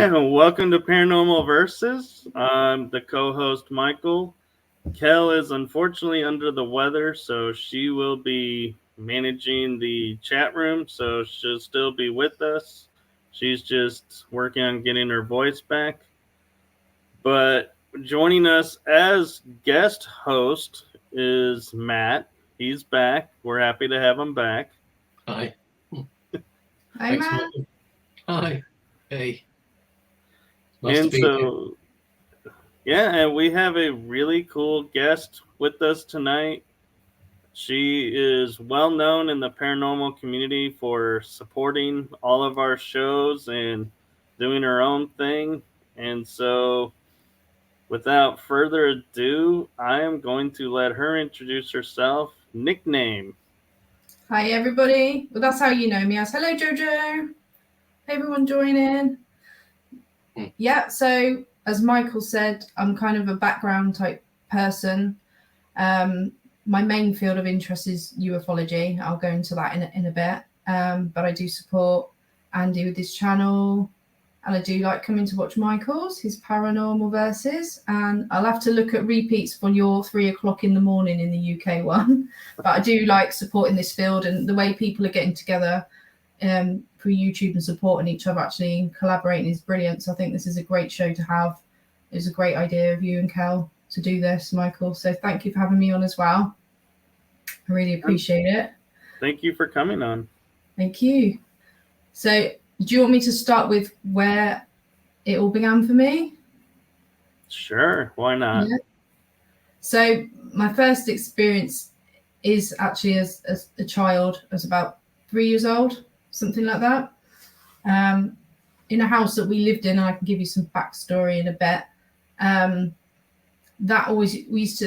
Yeah, welcome to Paranormal Versus. I'm the co-host Michael. Kel is unfortunately under the weather, so she will be managing the chat room, so she'll still be with us. She's just working on getting her voice back. But joining us as guest host is Matt. He's back. We're happy to have him back. Hi. Hi, Matt. Hi. Hey. Nice And to be so, yeah, and we have a really cool guest with us tonight. She is well known in the paranormal community for supporting all of our shows and doing her own thing. And so, without further ado, I am going to let her introduce herself. Nicname. Hi, everybody. Well, that's how you know me as. Hello, Jojo. Hey, everyone joining. Yeah, so as Michael said, I'm kind of a background type person. My main field of interest is ufology. I'll go into that in a bit. But I do support Andy with his channel. And I do like coming to watch Michael's, his Paranormal Versus. And I'll have to look at repeats for your 3 o'clock in the morning in the UK one. But I do like supporting this field, and the way people are getting together for YouTube and supporting each other, actually collaborating, is brilliant. So I think this is a great show to have. It was a great idea of you and Kel to do this, Michael. So thank you for having me on as well. I really appreciate it. Thank you for coming on. Thank you. So do you want me to start with where it all began for me? Sure, why not? Yeah. So my first experience is actually as a child. I was about 3 years old, something like that. In a house that we lived in, and I can give you some backstory in a bit. I used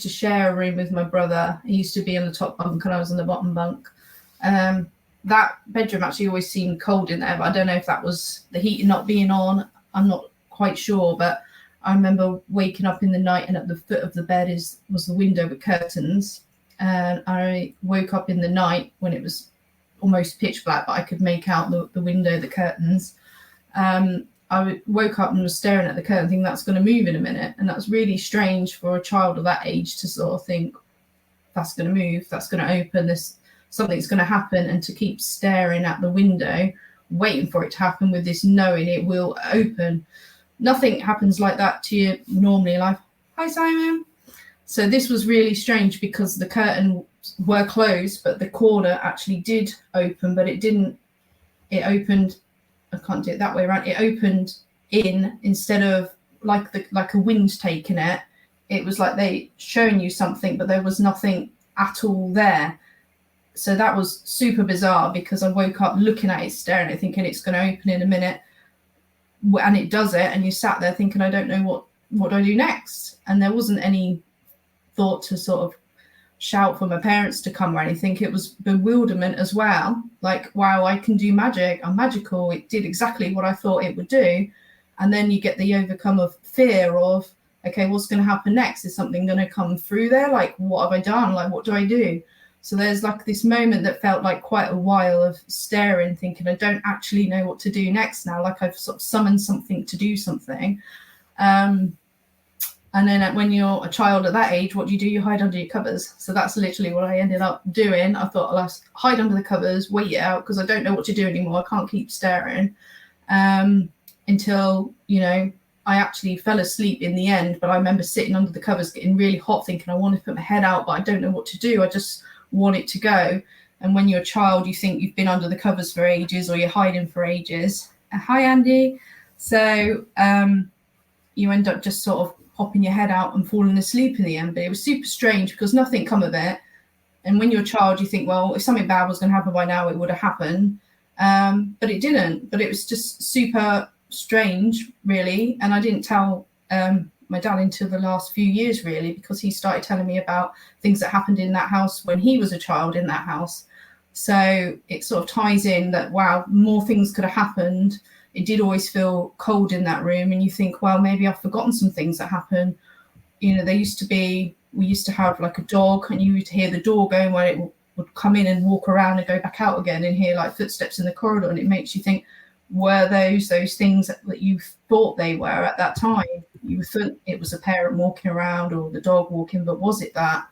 to share a room with my brother. He used to be on the top bunk and I was on the bottom bunk. That bedroom actually always seemed cold in there, but I don't know if that was the heat not being on. I'm not quite sure, but I remember waking up in the night and at the foot of the bed was the window with curtains. And I woke up in the night when it was almost pitch black, but I could make out the window, the curtains. I woke up and was staring at the curtain thinking that's going to move in a minute. And that's really strange for a child of that age to sort of think that's going to move, that's going to open, something's going to happen, and to keep staring at the window, waiting for it to happen with this knowing it will open. Nothing happens like that to you normally in life. Hi, Simon. So this was really strange because the curtain were closed, but the corner actually did open, but it didn't. It opened. I can't do it that way around. It opened in instead of like a wind taking it. It was like they showing you something, but there was nothing at all there. So that was super bizarre because I woke up looking at it, staring at it, thinking it's going to open in a minute, and it does it, and you sat there thinking, I don't know what do I do next? And there wasn't any thought to sort of shout for my parents to come or anything. It was bewilderment as well. Like, wow, I can do magic. I'm magical. It did exactly what I thought it would do. And then you get the overcome of fear of, okay, what's going to happen next? Is something going to come through there? Like, what have I done? Like, what do I do? So there's like this moment that felt like quite a while of staring, thinking, I don't actually know what to do next now. Like I've sort of summoned something to do something. And then when you're a child at that age, what do? You hide under your covers. So that's literally what I ended up doing. I thought I'll hide under the covers, wait it out, because I don't know what to do anymore. I can't keep staring until, I actually fell asleep in the end. But I remember sitting under the covers, getting really hot, thinking I want to put my head out, but I don't know what to do. I just want it to go. And when you're a child, you think you've been under the covers for ages or you're hiding for ages. Hi, Andy. So you end up just sort of popping your head out and falling asleep in the end. But it was super strange because nothing come of it. And when you're a child, you think, well, if something bad was going to happen by now, it would have happened. But it didn't. But it was just super strange, really. And I didn't tell my dad until the last few years, really, because he started telling me about things that happened in that house when he was a child in that house. So it sort of ties in that, wow, more things could have happened. It did always feel cold in that room, and you think, well, maybe I've forgotten some things that happened. We used to have like a dog, and you would hear the door going when it would come in and walk around and go back out again, and hear like footsteps in the corridor, and it makes you think, were those things that you thought they were at that time? You thought it was a parent walking around or the dog walking, but was it that?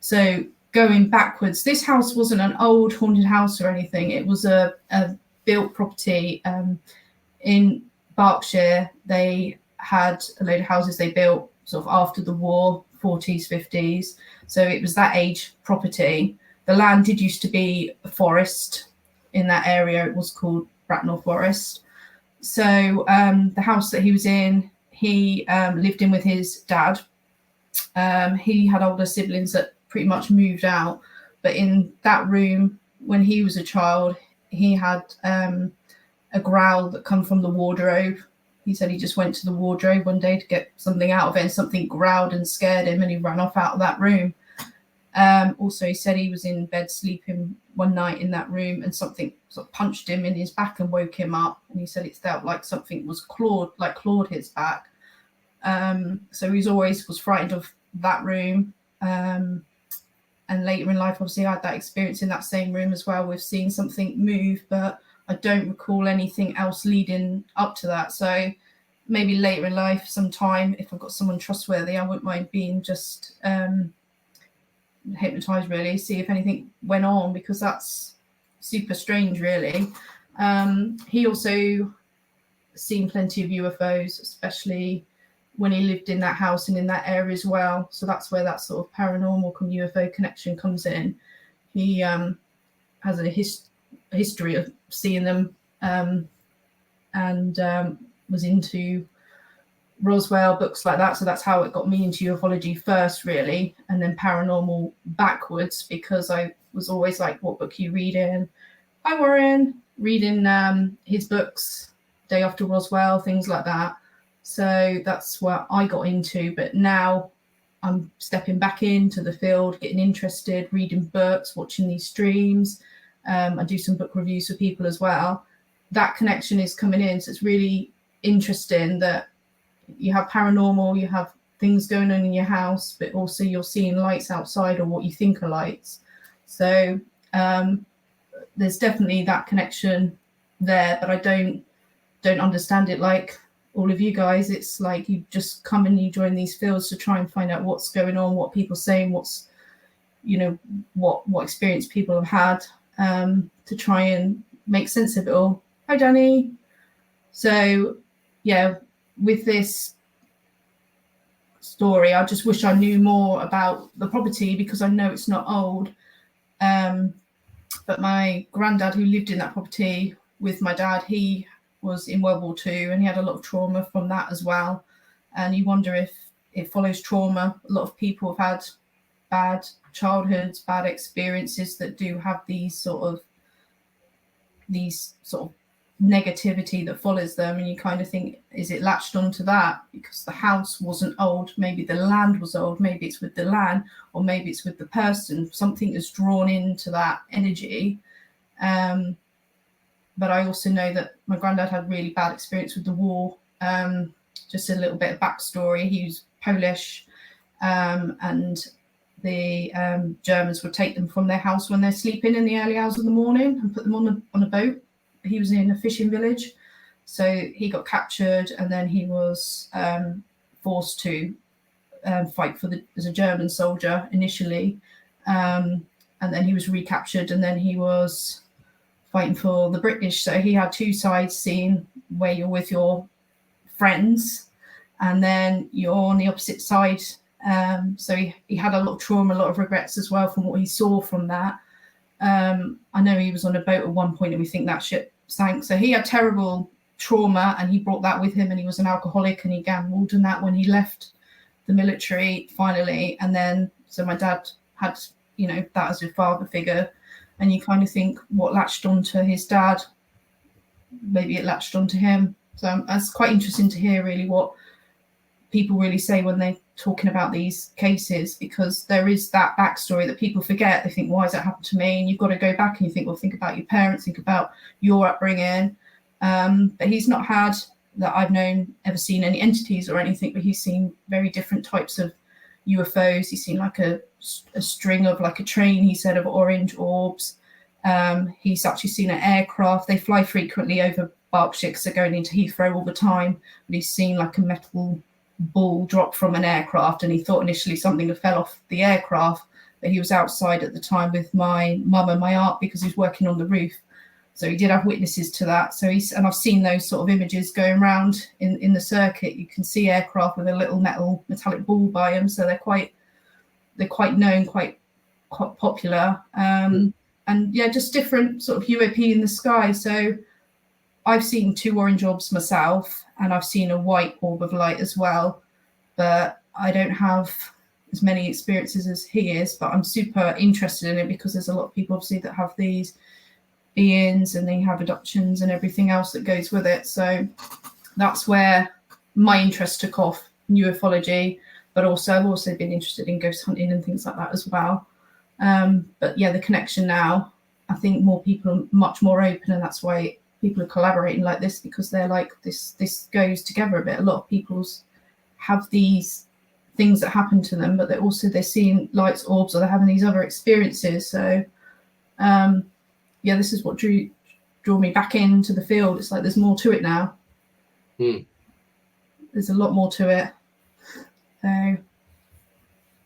So going backwards, this house wasn't an old haunted house or anything. It was a built property in Berkshire. They had a load of houses they built sort of after the war, 40s, 50s. So it was that age property. The land did used to be a forest in that area. It was called Bracknell Forest. So the house that he was in, he lived in with his dad. He had older siblings that pretty much moved out. But in that room, when he was a child, he had a growl that come from the wardrobe. He said he just went to the wardrobe one day to get something out of it, and something growled and scared him, and he ran off out of that room. Also, he said he was in bed sleeping one night in that room, and something sort of punched him in his back and woke him up. And he said it felt like something was clawed his back. So he was frightened of that room. And later in life, obviously, I had that experience in that same room as well with seeing something move, but I don't recall anything else leading up to that. So maybe later in life, sometime, if I've got someone trustworthy, I wouldn't mind being just hypnotized, really, see if anything went on, because that's super strange, really. He also seen plenty of UFOs, especially when he lived in that house and in that area as well. So that's where that sort of paranormal UFO connection comes in. He has a history of seeing them, and was into Roswell, books like that. So that's how it got me into ufology first, really, and then paranormal backwards, because I was always like, what book are you reading? Hi, Warren. Reading his books, Day After Roswell, things like that. So that's what I got into. But now I'm stepping back into the field, getting interested, reading books, watching these streams. I do some book reviews for people as well. That connection is coming in. So it's really interesting that you have paranormal, you have things going on in your house, but also you're seeing lights outside, or what you think are lights. So there's definitely that connection there, but I don't understand it like all of you guys. It's like you just come and you join these fields to try and find out what's going on, what people are saying, what's, what experience people have had, to try and make sense of it all. Hi, Danny. So yeah, with this story, I just wish I knew more about the property, because I know it's not old. But my granddad, who lived in that property with my dad, he was in World War II, and he had a lot of trauma from that as well. And you wonder if it follows trauma. A lot of people have had bad childhoods, bad experiences that do have these sort of negativity that follows them, and you kind of think, is it latched onto that because the house wasn't old? Maybe the land was old. Maybe it's with the land, or maybe it's with the person. Something is drawn into that energy. But I also know that my granddad had really bad experience with the war. Just a little bit of backstory. He was Polish, and the Germans would take them from their house when they're sleeping in the early hours of the morning and put them on a boat. He was in a fishing village, so he got captured, and then he was forced to fight as a German soldier initially, and then he was recaptured, and then he was fighting for the British. So he had two sides, seeing where you're with your friends, and then you're on the opposite side. So he had a lot of trauma, a lot of regrets as well from what he saw from that. I know he was on a boat at one point, and we think that ship sank. So he had terrible trauma, and he brought that with him, and he was an alcoholic, and he gambled and that when he left the military finally. And then so my dad had that as a father figure, and you kind of think, what latched onto his dad, maybe it latched onto him. So it's quite interesting to hear really what people really say when they're talking about these cases, because there is that backstory that people forget. They think, why has that happened to me? And you've got to go back and you think, well, think about your parents, think about your upbringing. But he's not had, that I've known, ever seen any entities or anything, but he's seen very different types of UFOs. He's seen like a string of, like a train, he said, of orange orbs. He's actually seen an aircraft. They fly frequently over Berkshire because they're going into Heathrow all the time. But he's seen like a metal ball drop from an aircraft, and he thought initially something had fell off the aircraft. But he was outside at the time with my mum and my aunt because he was working on the roof. So he did have witnesses to that. So and I've seen those sort of images going around in the circuit. You can see aircraft with a little metallic ball by them. So they're quite known, quite popular. And yeah, just different sort of UAP in the sky. So I've seen 2 orange orbs myself, and I've seen a white orb of light as well. But I don't have as many experiences as he is, but I'm super interested in it because there's a lot of people obviously that have these beings and they have adoptions and everything else that goes with it. So that's where my interest took off, in ufology, but also I've also been interested in ghost hunting and things like that as well. But yeah, the connection now, I think more people are much more open, and that's why people are collaborating like this, because they're like, this goes together a bit. A lot of people have these things that happen to them, but they're seeing lights, orbs, or they're having these other experiences. So yeah, this is what drew me back into the field. It's like there's more to it now. There's a lot more to it. So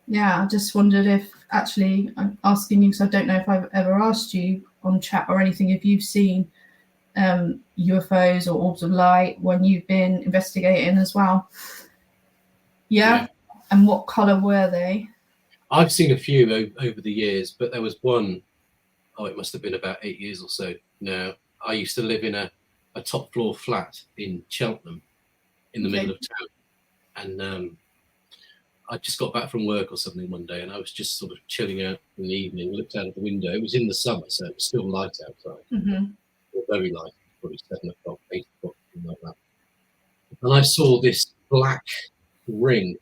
yeah, I just wondered if, actually, I'm asking you because I don't know if I've ever asked you on chat or anything, if you've seen UFOs or orbs of light when you've been investigating as well. Yeah. And what colour were they? I've seen a few over the years, but there was one, it must have been about 8 years or so now. I used to live in a top floor flat in Cheltenham in the middle of town. And I just got back from work or something one day, and I was just sort of chilling out in the evening, looked out of the window. It was in the summer, so it was still light outside. Or very light, probably 7 o'clock, 8 o'clock, something like that. And I saw this black ring.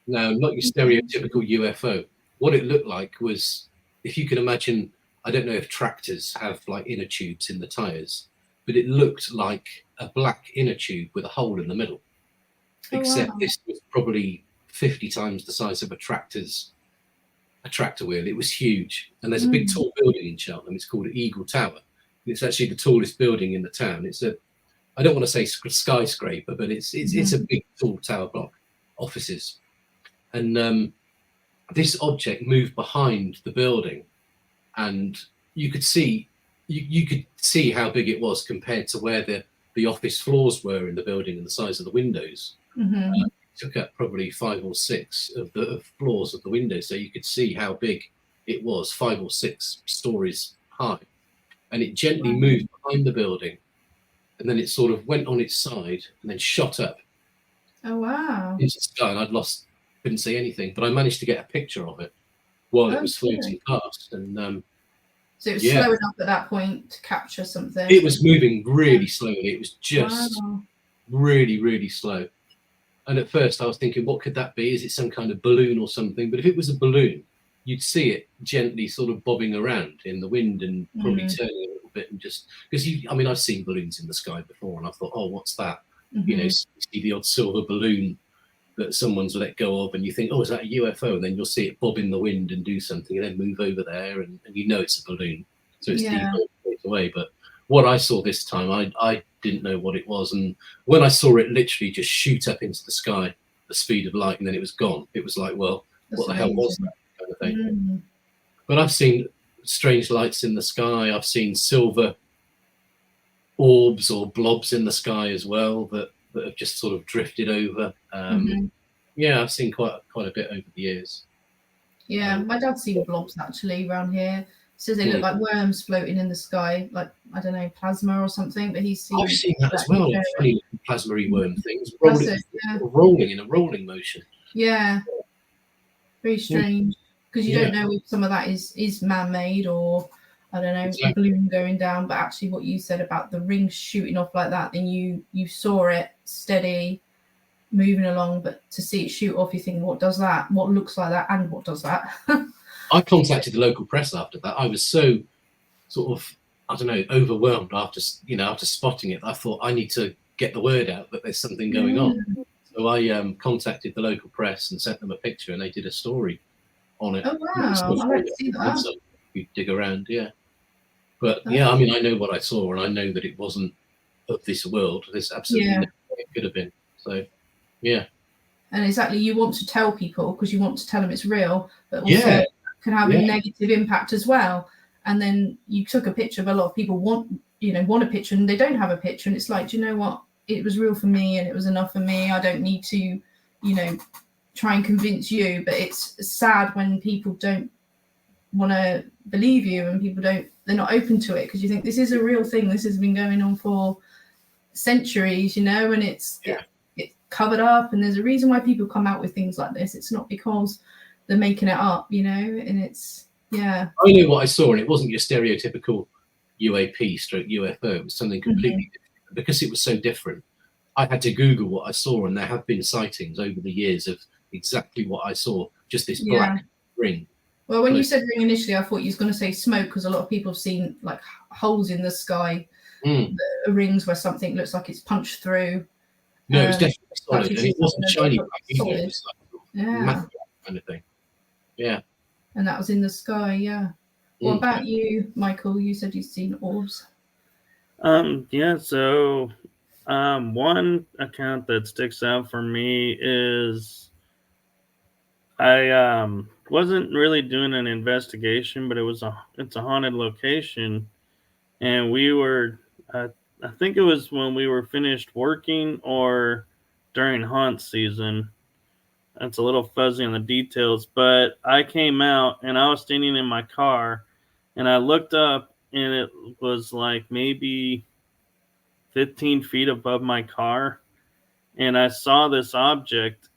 Now, not your stereotypical UFO. What it looked like was, if you can imagine, I don't know if tractors have like inner tubes in the tires, but it looked like a black inner tube with a hole in the middle. Except this was probably 50 times the size of a tractor wheel. It was huge. And there's a big tall building in Cheltenham. It's called Eagle Tower. It's actually the tallest building in the town. It's I don't want to say skyscraper, but it's a big tall tower block, offices. And this object moved behind the building, and you could see how big it was compared to where the office floors were in the building and the size of the windows. It took up probably 5 or 6 of the floors of the windows, so you could see how big it was, 5 or 6 stories high. And it gently moved behind the building, and then it sort of went on its side and then shot up into the sky. And couldn't see anything, but I managed to get a picture of it while it was floating past. And so it was slow enough at that point to capture something. It was moving really slowly. It was just really, really slow. And at first I was thinking, what could that be? Is it some kind of balloon or something? But if it was a balloon, you'd see it gently sort of bobbing around in the wind and probably turning a little bit, and just because I've seen balloons in the sky before, and I thought, oh, what's that? You see the odd silver balloon that someone's let go of, and you think, oh, is that a UFO? And then you'll see it bob in the wind and do something, and then move over there, and you know it's a balloon. So it's deep away. But what I saw this time, I didn't know what it was. And when I saw it literally just shoot up into the sky, the speed of light, and then it was gone, it was like, well, what the hell was that kind of thing? But I've seen strange lights in the sky. I've seen silver orbs or blobs in the sky as well that have just sort of drifted over. Yeah, I've seen quite a bit over the years. Yeah, my dad's seen blobs actually around here. Says they look like worms floating in the sky, like, I don't know, plasma or something. But I've seen that as well. Funny plasma-y worm things rolling in a rolling motion. Yeah, very strange, because you don't know if some of that is man-made or, I don't know, a balloon going down. But actually, what you said about the ring shooting off like that, then you saw it steady, moving along, but to see it shoot off, you think, what does that? What looks like that, and what does that? I contacted the local press after that. I was so sort of, I don't know, overwhelmed after spotting it. I thought, I need to get the word out that there's something going on. So I contacted the local press and sent them a picture, and they did a story on it. Oh wow! I like to see that. You dig around, yeah. But yeah, I mean, I know what I saw, and I know that it wasn't of this world. There's absolutely no way it could have been. So yeah. And exactly, you want to tell people because you want to tell them it's real, but also Yeah. can have a negative impact as well. And then you took a picture, but a lot of people want a picture and they don't have a picture. And it's like, do you know what? It was real for me and it was enough for me. I don't need to, try and convince you. But it's sad when people don't want to believe you and they're not open to it because you think this is a real thing. This has been going on for centuries, and it's covered up, and there's a reason why people come out with things like this. It's not because they're making it up, and it's I know what I saw, and it wasn't your stereotypical UAP stroke UFO. It was something completely different. Because it was so different, I had to Google what I saw, and there have been sightings over the years of exactly what I saw, just this black ring. Well, when you said ring initially, I thought you was going to say smoke, because a lot of people have seen like holes in the sky, rings where something looks like it's punched through. No, it was definitely solid, and it wasn't shiny black either. It was like matte kind of thing. Yeah. And that was in the sky, yeah. What about you, Michael? You said you've seen orbs. So one account that sticks out for me is I wasn't really doing an investigation, but it's a haunted location, and we were I think it was when we were finished working or during hunt season. It's a little fuzzy on the details, but I came out and I was standing in my car and I looked up and it was like maybe 15 feet above my car. And I saw this object,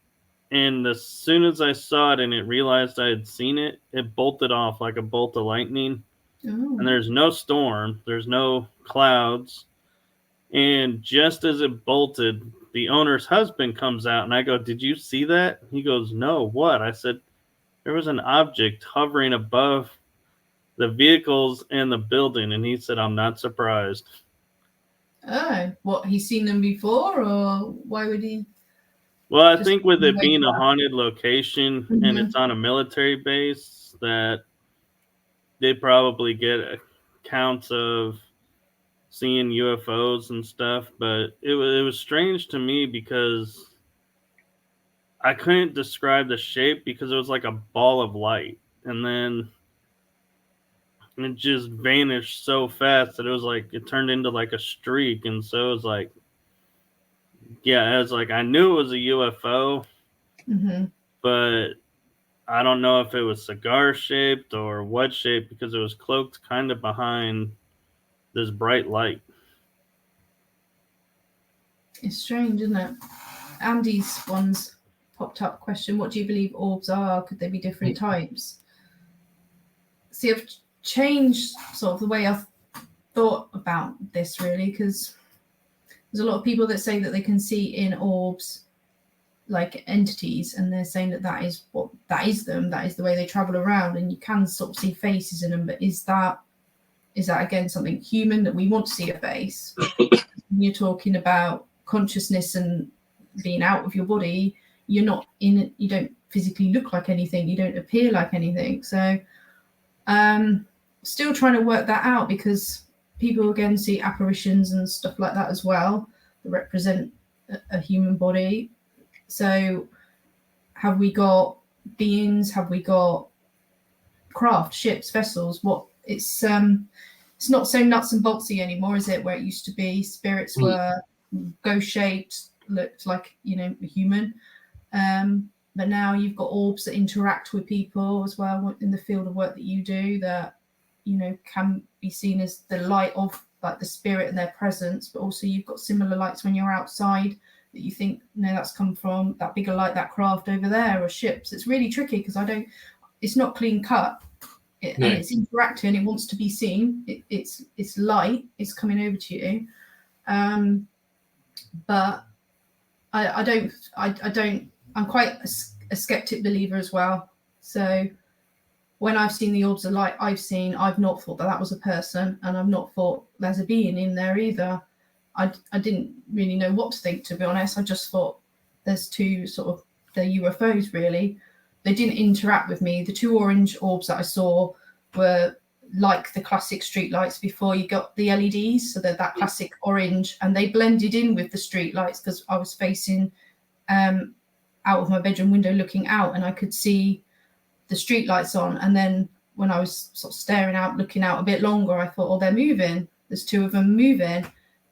and as soon as I saw it and it realized I had seen it, it bolted off like a bolt of lightning. Oh. And there's no storm, there's no clouds. And just as it bolted, the owner's husband comes out, and I go, "Did you see that?" He goes, "No, what?" I said, "There was an object hovering above the vehicles and the building." And he said, "I'm not surprised." Oh, what? He's seen them before, or why would he? Well, I think with it being a haunted location and it's on a military base, that they probably get accounts of seeing UFOs and stuff. But it was strange to me because I couldn't describe the shape because it was like a ball of light, and then it just vanished so fast that it was like it turned into like a streak. And so it was like, yeah, it was like I knew it was a UFO, but I don't know if it was cigar shaped or what shape because it was cloaked kind of behind this bright light. It's strange, isn't it? Andy's one's popped up question: what do you believe orbs are? Could they be different types? See, I've changed sort of the way I've thought about this, really, because there's a lot of people that say that they can see in orbs like entities, and they're saying that is them, that is the way they travel around, and you can sort of see faces in them. But is that again something human that we want to see a face? When you're talking about consciousness and being out of your body, you're not in it, you don't physically look like anything, you don't appear like anything. So still trying to work that out, because people again see apparitions and stuff like that as well that represent a human body. So have we got beings? Have we got craft, ships, vessels? What? It's not so nuts and boltsy anymore, is it? Where it used to be, spirits were ghost shaped, looked like a human. But now you've got orbs that interact with people as well in the field of work that you do, that can be seen as the light of like the spirit and their presence. But also you've got similar lights when you're outside that you think, no, that's come from that bigger light, that craft over there, or ships. It's really tricky because it's not clean cut. And it's interacting. It wants to be seen. It's light. It's coming over to you. But I don't. I'm quite a skeptic believer as well. So when I've seen the orbs of light, I've not thought that was a person, and I've not thought there's a being in there either. I didn't really know what to think, to be honest. I just thought there's two sort of the UFOs, really. They didn't interact with me. The two orange orbs that I saw were like the classic street lights before you got the LEDs, so they're that classic orange, and they blended in with the street lights because I was facing out of my bedroom window looking out, and I could see the street lights on. And then when I was sort of staring out, looking out a bit longer, I thought, oh, they're moving. There's two of them moving.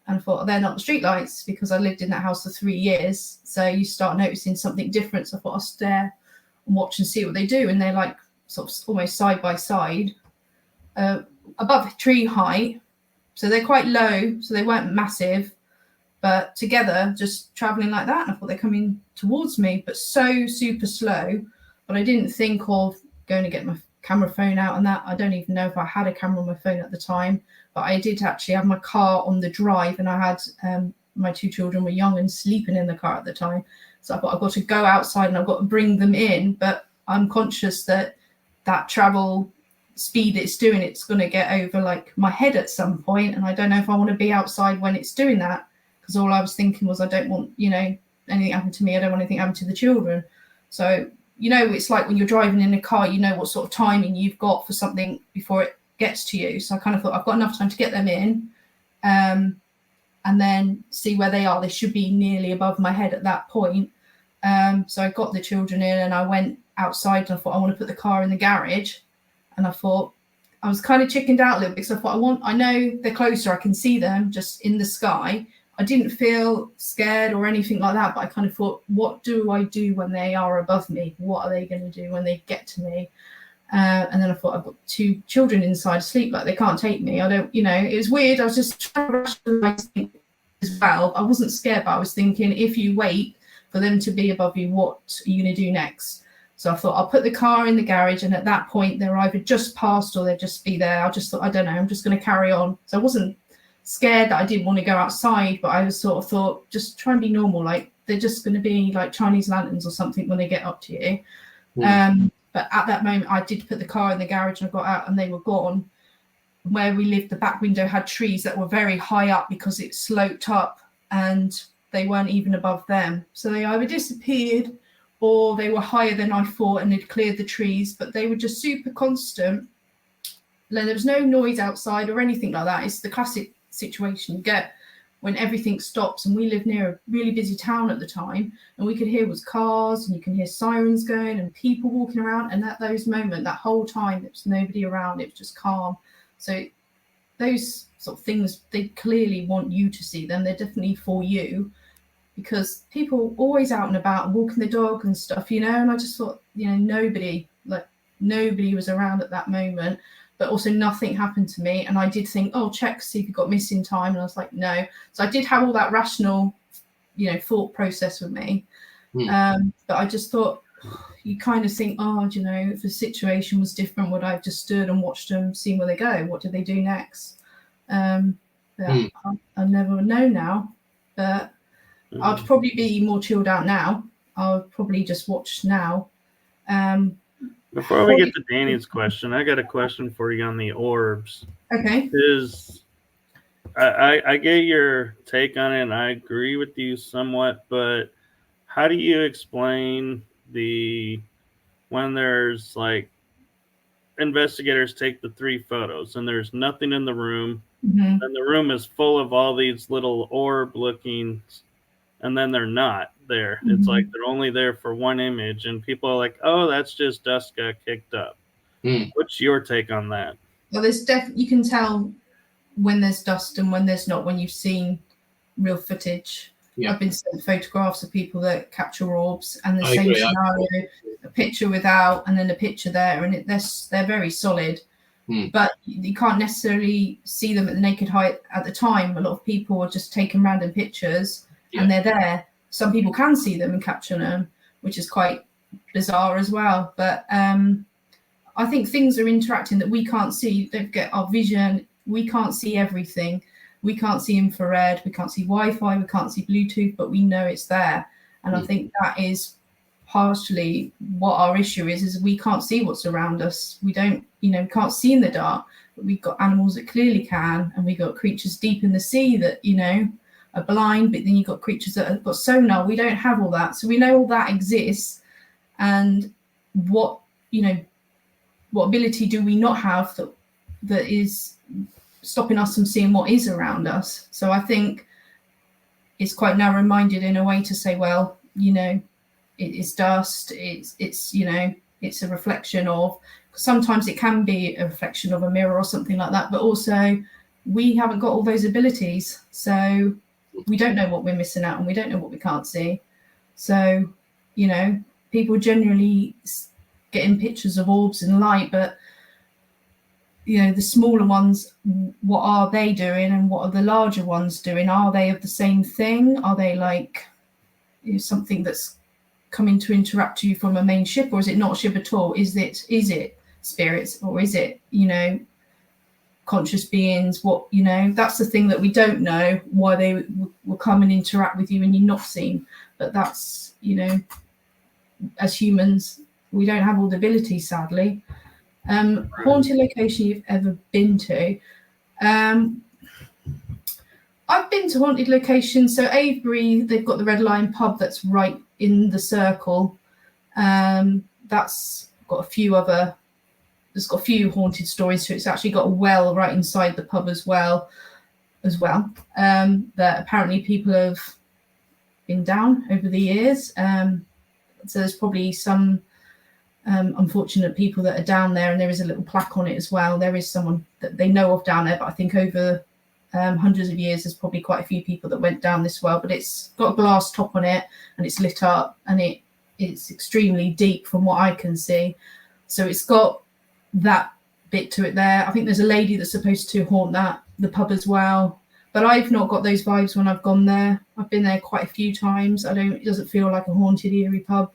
And I thought, oh, they're not the street lights, because I lived in that house for 3 years. So you start noticing something different. So I thought I'll stare and watch and see what they do. And they're like sort of almost side by side, above tree height. So they're quite low. So they weren't massive, but together just traveling like that. And I thought they're coming towards me, but so super slow. But I didn't think of going to get my camera phone out and that. I don't even know if I had a camera on my phone at the time, but I did actually have my car on the drive, and I had my 2 children were young and sleeping in the car at the time. So I thought I've got to go outside and I've got to bring them in. But I'm conscious that travel speed it's doing, it's going to get over like my head at some point, and I don't know if I want to be outside when it's doing that, because all I was thinking was I don't want, anything happen to me. I don't want anything happen to the children. So it's like when you're driving in a car, what sort of timing you've got for something before it gets to you. So I kind of thought I've got enough time to get them in, and then see where they are. They should be nearly above my head at that point. So I got the children in and I went outside, and I thought I want to put the car in the garage. And I thought I was kind of chickened out a little bit, because I thought I know they're closer. I can see them just in the sky. I didn't feel scared or anything like that, but I kind of thought, what do I do when they are above me? What are they going to do when they get to me? And then I thought, I've got 2 children inside asleep, like they can't take me. I don't, it was weird. I was just trying to rationalize things as well. I wasn't scared, but I was thinking, if you wait for them to be above you, what are you going to do next? So I thought I'll put the car in the garage, and at that point they're either just past or they'll just be there. I just thought, I don't know, I'm just going to carry on. So I wasn't scared that I didn't want to go outside, but I was sort of thought, just try and be normal, like they're just going to be like Chinese lanterns or something when they get up to you. But at that moment I did put the car in the garage, and I got out and they were gone. Where we lived, the back window had trees that were very high up because it sloped up, and they weren't even above them. So they either disappeared or they were higher than I thought and they'd cleared the trees, but they were just super constant. There was no noise outside or anything like that. It's the classic situation you get when everything stops. And we lived near a really busy town at the time, and we could hear was cars, and you can hear sirens going and people walking around. And at those moments, that whole time, there was nobody around. It was just calm. So those sort of things, they clearly want you to see them. They're definitely for you, because people always out and about walking the dog and stuff, and I just thought, nobody was around at that moment. But also nothing happened to me. And I did think, check, see if you got missing time. And I was like, no. So I did have all that rational, thought process with me. But I just thought, you kind of think, if the situation was different, would I have just stood and watched them, seen where they go? What did they do next? I'll never know now. But I'd probably be more chilled out now. I'll probably just watch now. Before we get to Danny's question, I got a question for you on the orbs. Okay. I get your take on it, and I agree with you somewhat, but how do you explain when there's like investigators take the 3 photos and there's nothing in the room, and the room is full of all these little orb looking, and then they're not there. It's like they're only there for one image, and people are like, oh, that's just dust got kicked up. What's your take on that? Well, there's you can tell when there's dust and when there's not, when you've seen real footage. I've been sent photographs of people that capture orbs, and the same scenario, a picture without and then a picture there, and they're very solid. But you can't necessarily see them at the naked eye at the time. A lot of people are just taking random pictures and they're there. Some people can see them and capture them, which is quite bizarre as well. But I think things are interacting that we can't see. Don't get our vision. We can't see everything. We can't see infrared. We can't see Wi-Fi. We can't see Bluetooth, but we know it's there. And I think that is partially what our issue is we can't see what's around us. We don't, we can't see in the dark, but we've got animals that clearly can, and we've got creatures deep in the sea that, are blind, but then you've got creatures that have got sonar. We don't have all that. So we know all that exists. And what ability do we not have that that is stopping us from seeing what is around us. So I think it's quite narrow-minded in a way to say, well, it's dust, it's it's a reflection of, sometimes it can be a reflection of a mirror or something like that, but also we haven't got all those abilities, so we don't know what we're missing out and we don't know what we can't see. So people generally getting pictures of orbs and light, but the smaller ones, what are they doing and what are the larger ones doing? Are they of the same thing? Are they like something that's coming to interact with you from a main ship, or is it not a ship at all? Is it spirits, or is it conscious beings? What that's the thing that we don't know, why they will come and interact with you and you're not seen. But that's as humans, we don't have all the abilities, sadly. Haunted location you've ever been to? I've been to haunted locations. So Avebury, they've got the Red Lion pub that's right in the circle. That's got a few other. There's got a few haunted stories. So it's actually got a well right inside the pub as well. That apparently people have been down over the years. So there's probably some unfortunate people that are down there, and there is a little plaque on it as well. There is someone that they know of down there, but I think over hundreds of years there's probably quite a few people that went down this well. But it's got a glass top on it and it's lit up, and it's extremely deep from what I can see. So it's got that bit to it there. I think there's a lady that's supposed to haunt the pub as well, but I've not got those vibes when I've gone there. I've been there quite a few times. It doesn't feel like a haunted eerie pub.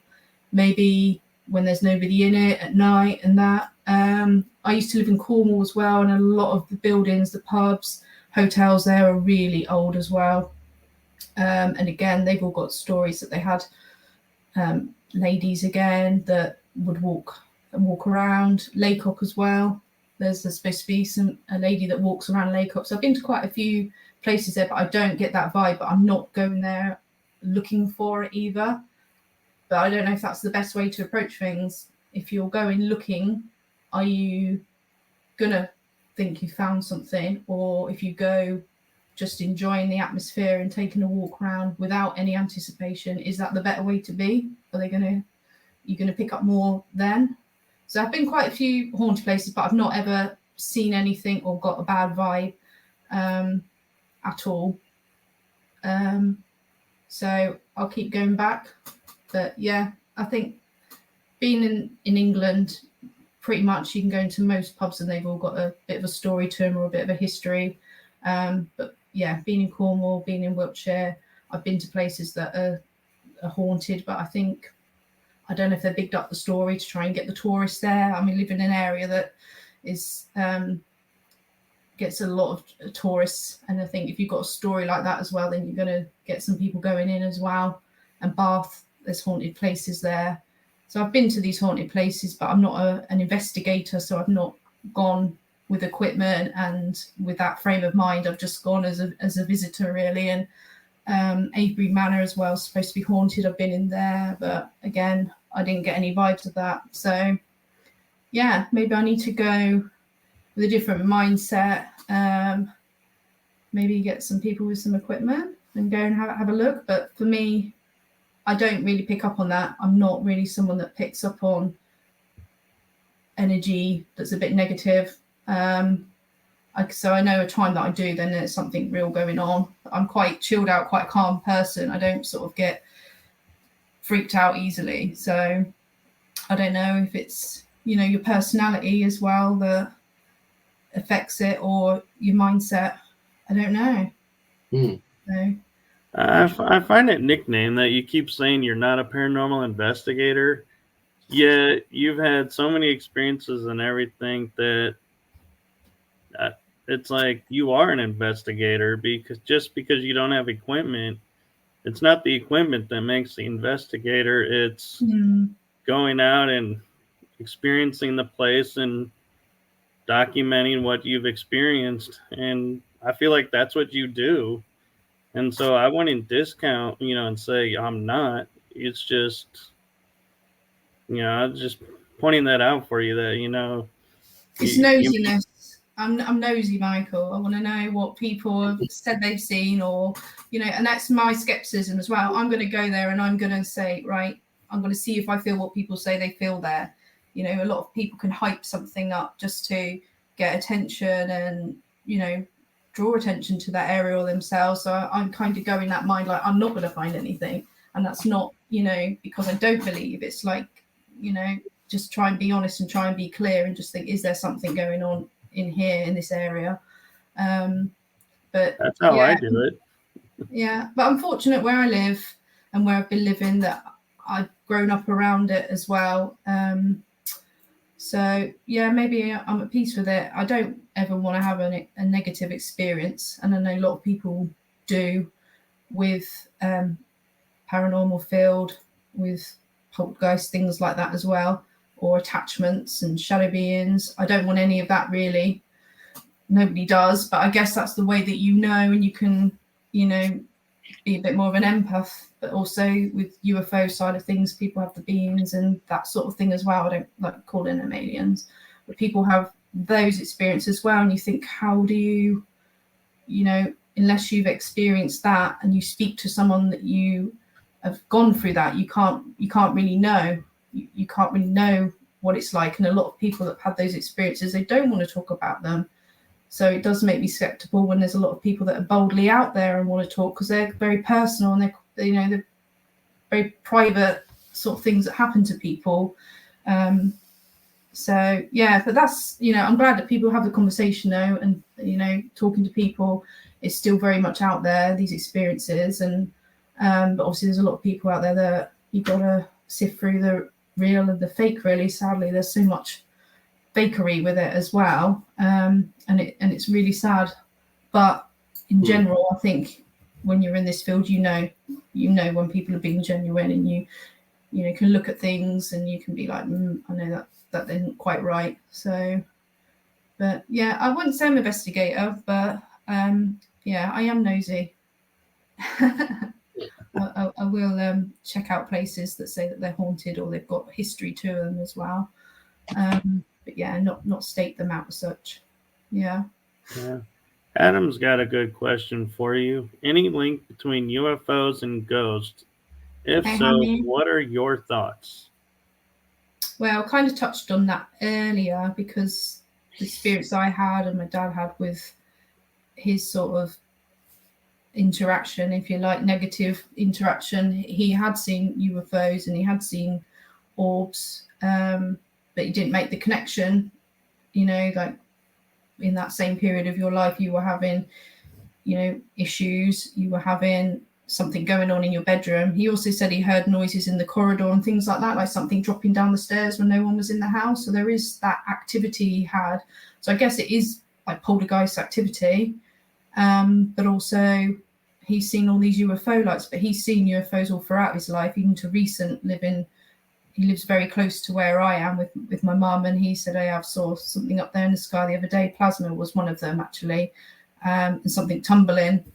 Maybe when there's nobody in it at night and that. I used to live in Cornwall as well, and a lot of the buildings, the pubs, hotels there are really old as well. And again, they've all got stories that they had ladies again that would walk around. Laycock as well. There's supposed to be a lady that walks around Laycock. So I've been to quite a few places there, but I don't get that vibe. But I'm not going there looking for it either. But I don't know if that's the best way to approach things. If you're going looking, are you gonna think you found something? Or if you go just enjoying the atmosphere and taking a walk around without any anticipation, is that the better way to be? You're gonna pick up more then? So I've been quite a few haunted places, but I've not ever seen anything or got a bad vibe at all. So I'll keep going back. But yeah, I think being in England, pretty much you can go into most pubs and they've all got a bit of a story to them or a bit of a history. But yeah, being in Cornwall, being in Wiltshire, I've been to places that are haunted, but I don't know if they bigged up the story to try and get the tourists there. I mean, live in an area that is gets a lot of tourists, and I think if you've got a story like that as well, then you're going to get some people going in as well. And Bath, there's haunted places there. So I've been to these haunted places, but I'm not an investigator, so I've not gone with equipment and with that frame of mind. I've just gone as a visitor, really. And Avebury Manor as well is supposed to be haunted. I've been in there, but again, I didn't get any vibes of that. So yeah, maybe I need to go with a different mindset. Maybe get some people with some equipment and go and have a look. But for me, I don't really pick up on that. I'm not really someone that picks up on energy that's a bit negative. So I know a time that I do, then there's something real going on. I'm quite chilled out, quite a calm person. I don't sort of get freaked out easily. So I don't know if it's, your personality as well that affects it, or your mindset. I don't know. So, I find it Nicname that you keep saying you're not a paranormal investigator, yet you've had so many experiences and everything that it's like you are an investigator, because you don't have equipment, it's not the equipment that makes the investigator. It's going out and experiencing the place and documenting what you've experienced. And I feel like that's what you do. And so I wouldn't discount, and say I'm not. It's just, I'm just pointing that out for you that, it's nosiness. I'm nosy, Michael. I want to know what people have said they've seen, or and that's my skepticism as well. I'm going to go there and I'm going to say, right, I'm going to see if I feel what people say they feel there. A lot of people can hype something up just to get attention and draw attention to that area or themselves. So I'm kind of going that mind like I'm not going to find anything, and that's not because I don't believe. It's like just try and be honest and try and be clear and just think, is there something going on in here in this area? But that's how I do it. Yeah, but I'm fortunate where I live and where I've been living that I've grown up around it as well. So yeah, maybe I'm at peace with it. I don't ever want to have a negative experience, and I know a lot of people do with paranormal field, with poltergeist, things like that as well, or attachments and shadow beings. I don't want any of that, really. Nobody does, but I guess that's the way that and you can be a bit more of an empath. But also with UFO side of things, people have the beings and that sort of thing as well. I don't like calling them aliens, but people have those experiences as well, and you think, how do you unless you've experienced that and you speak to someone that you have gone through that, you can't really know. You can't really know what it's like. And a lot of people that have had those experiences, they don't want to talk about them. So it does make me skeptical when there's a lot of people that are boldly out there and want to talk, because they're very personal and they're very private sort of things that happen to people. So yeah, but that's I'm glad that people have the conversation though, and talking to people is still very much out there, these experiences, and but obviously there's a lot of people out there that you've got to sift through the real and the fake. Really, sadly, there's so much fakery with it as well, and it's really sad. But in general, I think when you're in this field, you know when people are being genuine, and you can look at things and you can be like, I know that isn't quite right. So, but yeah, I wouldn't say I'm an investigator, but yeah, I am nosy. I will check out places that say that they're haunted or they've got history to them as well. But yeah, not state them out as such. Yeah. Adam's got a good question for you. Any link between UFOs and ghosts? If so, what are your thoughts? Well, I kind of touched on that earlier, because the experience I had and my dad had with his sort of interaction, if you like, negative interaction, he had seen UFOs and he had seen orbs, but he didn't make the connection. Like in that same period of your life, you were having issues, you were having something going on in your bedroom. He also said he heard noises in the corridor and things like that, like something dropping down the stairs when no one was in the house. So there is that activity he had. So I guess it is like poltergeist activity, but also he's seen all these UFO lights, but he's seen UFOs all throughout his life, even to recent living. He lives very close to where I am with my mum, and he said, I saw something up there in the sky the other day. Plasma was one of them, actually, and something tumbling.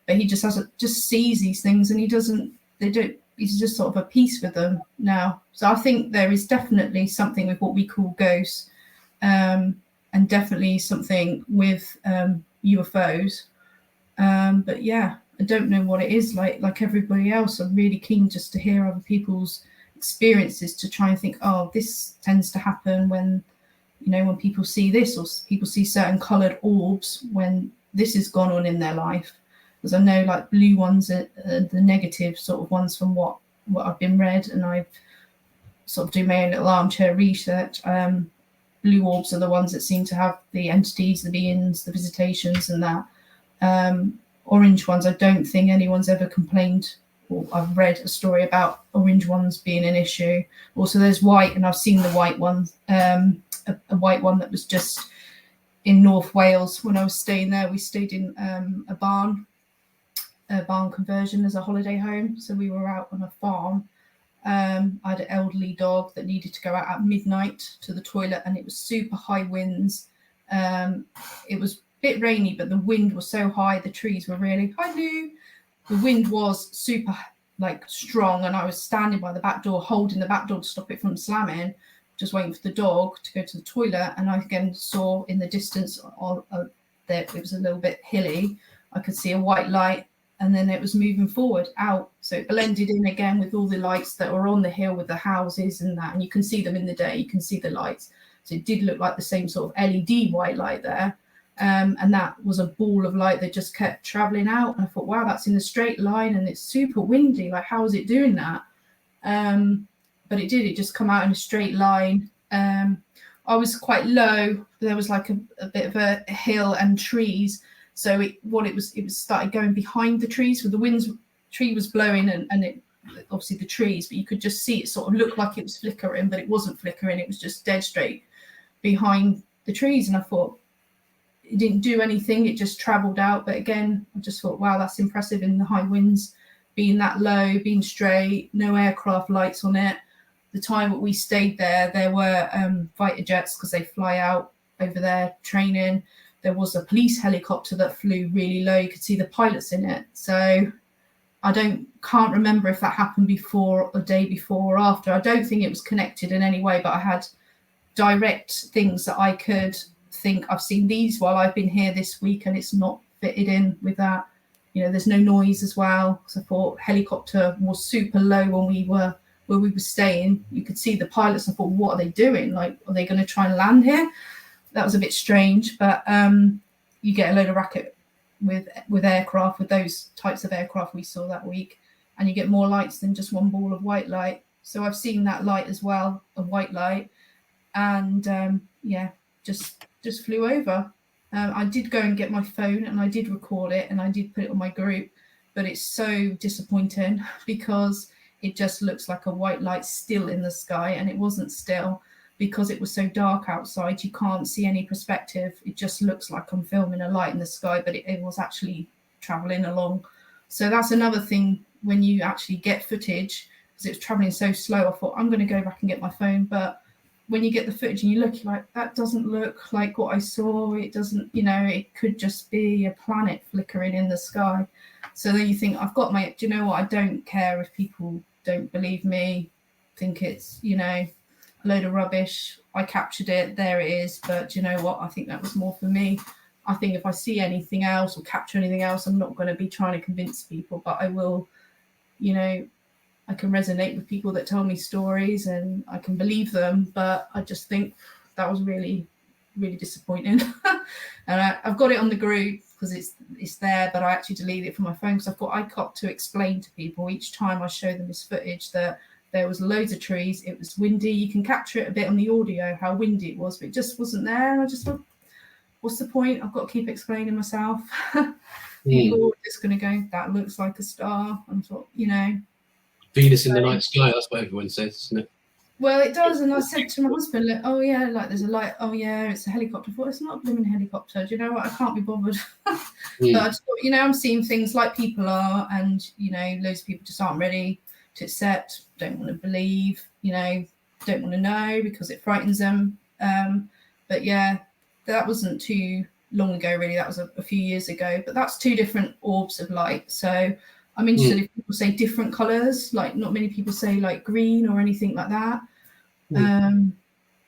But he just sees these things, and he's just sort of at peace with them now. So I think there is definitely something with what we call ghosts, and definitely something with UFOs. But yeah, I don't know what it is. Like everybody else, I'm really keen just to hear other people's experiences, to try and think, this tends to happen when people see this, or people see certain coloured orbs when this has gone on in their life. Because I know like blue ones are the negative sort of ones from what I've been read, and I've sort of do my own little armchair research. Blue orbs are the ones that seem to have the entities, the beings, the visitations, and that. Orange ones, I don't think anyone's ever complained, or I've read a story about orange ones being an issue. Also, there's white, and I've seen the white one, a white one that was just in North Wales when I was staying there. We stayed in a barn conversion as a holiday home. So we were out on a farm. I had an elderly dog that needed to go out at midnight to the toilet, and it was super high winds. It was a bit rainy, but the wind was so high, the trees were really high. The wind was super strong, and I was standing by the back door, holding the back door to stop it from slamming, just waiting for the dog to go to the toilet, and I again saw in the distance, there it was a little bit hilly, I could see a white light, and then it was moving forward out. So it blended in again with all the lights that were on the hill with the houses and that, and you can see them in the day, you can see the lights. So it did look like the same sort of LED white light there. And that was a ball of light that just kept traveling out. And I thought, wow, that's in a straight line and it's super windy. Like, how is it doing that? But it did. It just come out in a straight line. I was quite low. There was like a bit of a hill and trees. So it was started going behind the trees. With the tree was blowing and it obviously the trees, but you could just see it sort of looked like it was flickering, but it wasn't flickering. It was just dead straight behind the trees. And I thought, it didn't do anything, it just traveled out. But again, I just thought, wow, that's impressive in the high winds, being that low, being straight, no aircraft lights on it. The time that we stayed there were fighter jets, because they fly out over there training. There was a police helicopter that flew really low, you could see the pilots in it. So I can't remember if that happened before, a day before or after. I don't think it was connected in any way, but I had direct things that I could think, I've seen these while I've been here this week, and it's not fitted in with that. You know, there's no noise as well, because I thought helicopter was super low when we were where we were staying. You could see the pilots. I thought, what are they doing? Like, are they going to try and land here? That was a bit strange. But you get a load of racket with aircraft, with those types of aircraft we saw that week, and you get more lights than just one ball of white light. So I've seen that light as well, a white light, and just flew over. I did go and get my phone and I did record it and I did put it on my group, but it's so disappointing because it just looks like a white light still in the sky, and it wasn't still because it was so dark outside. You can't see any perspective. It just looks like I'm filming a light in the sky, but it was actually traveling along. So that's another thing when you actually get footage, because it was traveling so slow. I thought, I'm going to go back and get my phone, but when you get the footage and you look, like, that doesn't look like what I saw. It doesn't, it could just be a planet flickering in the sky. So then you think, do you know what? I don't care if people don't believe me, think it's, a load of rubbish. I captured it, there it is. But do you know what? I think that was more for me. I think if I see anything else or capture anything else, I'm not going to be trying to convince people, but I will, I can resonate with people that tell me stories and I can believe them, but I just think that was really, really disappointing. And I've got it on the group because it's there, but I actually deleted it from my phone because I thought I got to explain to people each time I show them this footage that there was loads of trees, it was windy. You can capture it a bit on the audio, how windy it was, but it just wasn't there. I just thought, what's the point? I've got to keep explaining myself. People are just going to go, that looks like a star. And I thought, Venus in the night sky, that's what everyone says, isn't it? Well, it does. And I said to my husband, like, oh yeah, like there's a light. Oh yeah, it's a helicopter. I thought, it's not a blooming helicopter. Do you know what? I can't be bothered. But I just thought, I'm seeing things like people are, and loads of people just aren't ready to accept, don't want to believe, don't want to know because it frightens them. But yeah, that wasn't too long ago, really. That was a few years ago. But that's two different orbs of light. So I'm interested if people say different colours, like not many people say like green or anything like that,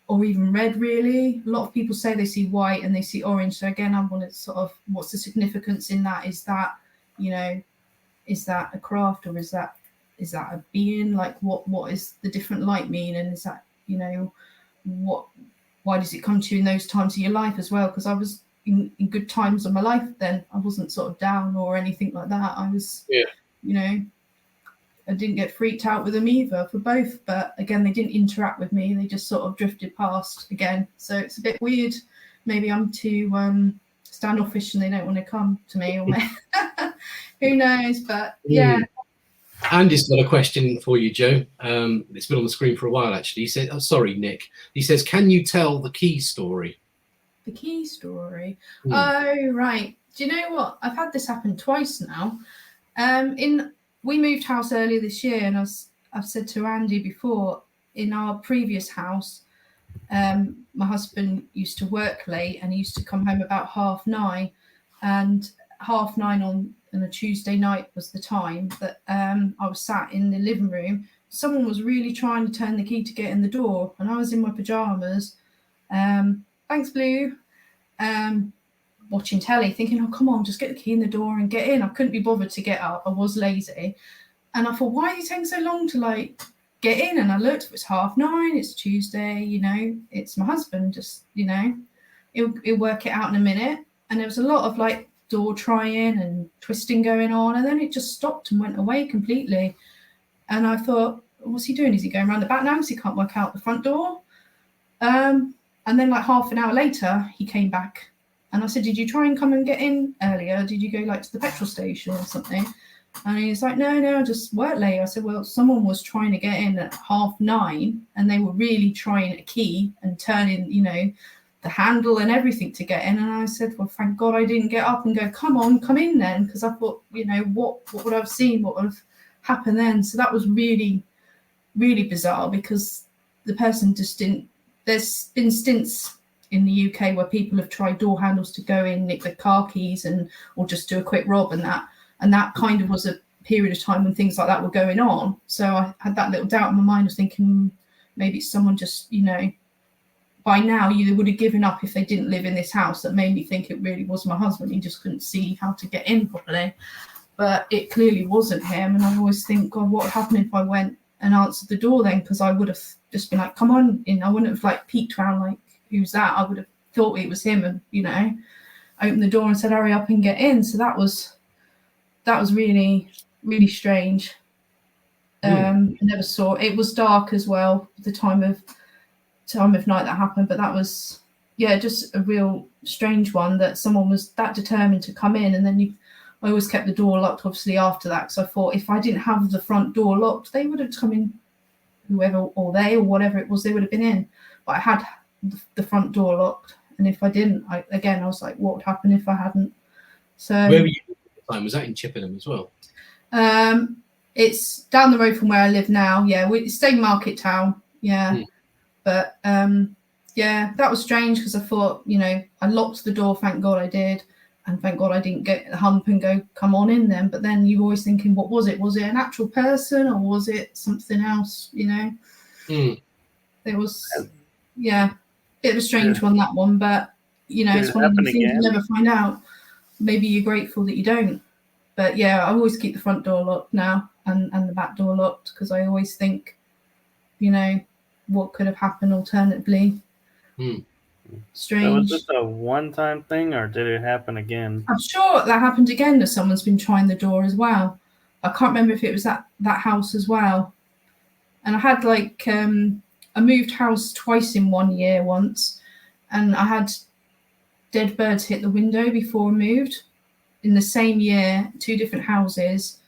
or even red, really. A lot of people say they see white and they see orange. So again, I wanted sort of, what's the significance in that? Is that, is that a craft or is that a being? Like what is the different light mean? And is that, why does it come to you in those times of your life as well? Because I was in good times of my life then. I wasn't sort of down or anything like that. I was, I didn't get freaked out with them either for both. But again, they didn't interact with me. They just sort of drifted past again. So it's a bit weird. Maybe I'm too standoffish and they don't want to come to me. Or who knows? But yeah. Andy's got a question for you, Joe. It's been on the screen for a while, actually. He said, sorry, Nick. He says, can you tell the key story? The key story? Oh, right. Do you know what? I've had this happen twice now. We moved house earlier this year, and I've said to Andy before, in our previous house, my husband used to work late and he used to come home about 9:30, and 9:30 on a Tuesday night was the time that I was sat in the living room someone was really trying to turn the key to get in the door, and I was in my pajamas. Thanks, Blue. Watching telly, thinking, oh, come on, just get the key in the door and get in. I couldn't be bothered to get up. I was lazy. And I thought, why are you taking so long to like get in? And I looked, it was 9:30. It's Tuesday, you know, it's my husband, just, you know, he'll work it out in a minute. And there was a lot of like door trying and twisting going on. And then it just stopped and went away completely. And I thought, what's he doing? Is he going around the back now because he can't work out the front door? And then like half an hour later, he came back. And I said, did you try and come and get in earlier? Did you go like to the petrol station or something? And he's like, no, I just worked late. I said, well, someone was trying to get in at 9:30 and they were really trying a key and turning, you know, the handle and everything to get in. And I said, well, thank God I didn't get up and go, come on, come in then. Because I thought, you know, what would I have seen? What would have happened then? So that was really, really bizarre because the person just didn't. There's been stints in the UK where people have tried door handles to go in, nick their car keys or just do a quick rob and that kind of was a period of time when things like that were going on. So I had that little doubt in my mind of thinking maybe it's someone just, you know, by now you would have given up if they didn't live in this house. That made me think it really was my husband. He just couldn't see how to get in properly. But it clearly wasn't him. And I always think, God, what would happen if I went and answered the door then? Because I would have just been like, come on in. I wouldn't have like peeked around like, who's that? I would have thought it was him and, you know, opened the door and said, hurry up and get in. So that was really, really strange. I never saw it. Was dark as well, the time of night that happened, but that was, yeah, just a real strange one that someone was that determined to come in. And then I always kept the door locked, obviously, after that, because I thought if I didn't have the front door locked, they would have come in, whoever, or they, or whatever it was, they would have been in. But I had the front door locked, and if I didn't, I was like, what would happen if I hadn't? So where were you at the time? Was that in Chippenham as well? It's down the road from where I live now. Yeah, we stay Market Town. Yeah, but yeah, that was strange because I thought, you know, I locked the door. Thank God I did, and thank God I didn't get the hump and go, come on in then. But then you're always thinking, what was it? Was it an actual person or was it something else? You know, it was, yeah. Bit of a strange one, that one, but you know, it's one of the things you never find out. Maybe you're grateful that you don't. But yeah, I always keep the front door locked now and the back door locked because I always think, you know, what could have happened alternatively. Strange. So was this a one-time thing or did it happen again? I'm sure that happened again that someone's been trying the door as well. I can't remember if it was that house as well. And I had like I moved house twice in 1 year once, and I had dead birds hit the window before I moved. In the same year, 2 different houses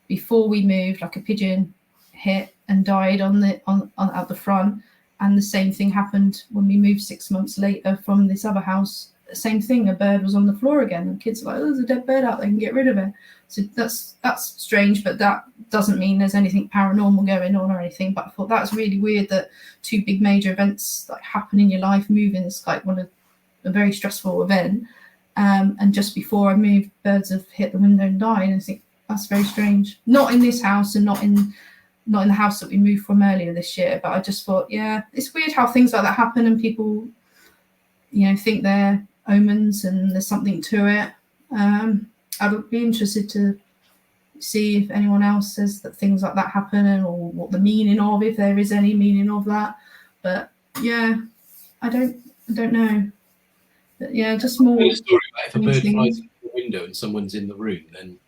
before we moved, like a pigeon hit and died on at the front, and the same thing happened when we moved 6 months later from this other house. Same thing, a bird was on the floor again, and kids were like, oh, there's a dead bird out there, can get rid of it. So that's strange, but that doesn't mean there's anything paranormal going on or anything. But I thought that's really weird that 2 big major events like happen in your life. Moving is like a very stressful event, and just before I moved, birds have hit the window and died. And I think that's very strange. Not in this house and not in the house that we moved from earlier this year. But I just thought, yeah, it's weird how things like that happen and people, you know, think they're omens and there's something to it. I would be interested to see if anyone else says that things like that happen or what the meaning of, if there is any meaning of that. But yeah, I don't know. But yeah, just more. A story about if a bird flies through the window and someone's in the room, then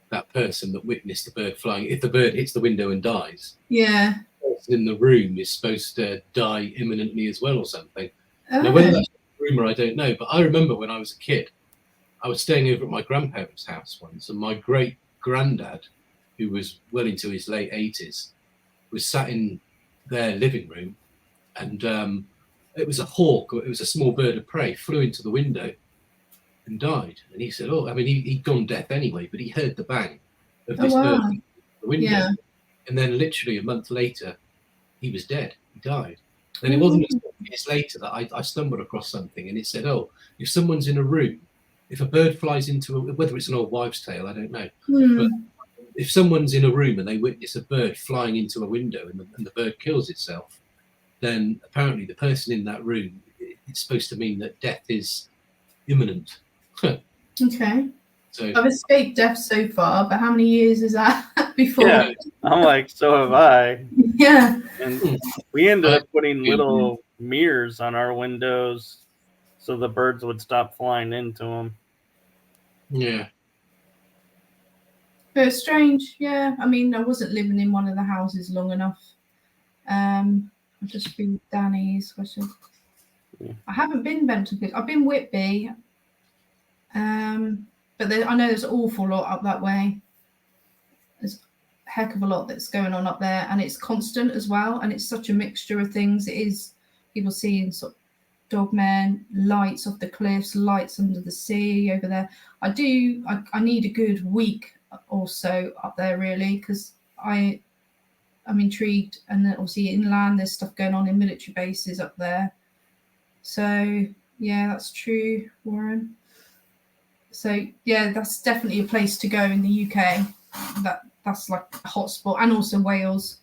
that person that witnessed the bird flying, if the bird hits the window and dies, yeah, the person in the room is supposed to die imminently as well or something. Now, whether that's a rumor, I don't know. But I remember when I was a kid, I was staying over at my grandparents' house once, and my great granddad, who was well into his late 80s, was sat in their living room, and it was a hawk, or it was a small bird of prey, flew into the window and died. And he said, oh, I mean, he'd gone deaf anyway, but he heard the bang of this bird in the window. Yeah. And then literally a month later, he was dead. He died. And it wasn't until years later that I stumbled across something, and it said, oh, if someone's in a room, if a bird flies into whether it's an old wives' tale, I don't know, but if someone's in a room and they witness a bird flying into a window and the bird kills itself, then apparently the person in that room, it's supposed to mean that death is imminent. Okay. So I've escaped death so far, but how many years is that before? Yeah, I'm like, so have I. Yeah. And we ended up putting little mirrors on our windows so the birds would stop flying into them. yeah. But it's strange, yeah. I mean, I wasn't living in one of the houses long enough. I'll just read Danny's question. Yeah. I haven't been Benton. I've been Whitby. But I know there's an awful lot up that way. There's a heck of a lot that's going on up there, and it's constant as well. And it's such a mixture of things. It is people seeing sort of dogmen, lights off the cliffs, lights under the sea over there. I need a good week or so up there really, because I'm intrigued. And then obviously inland there's stuff going on in military bases up there. So yeah, that's true, Warren. So yeah, that's definitely a place to go in the UK. That's like a hotspot, and also Wales.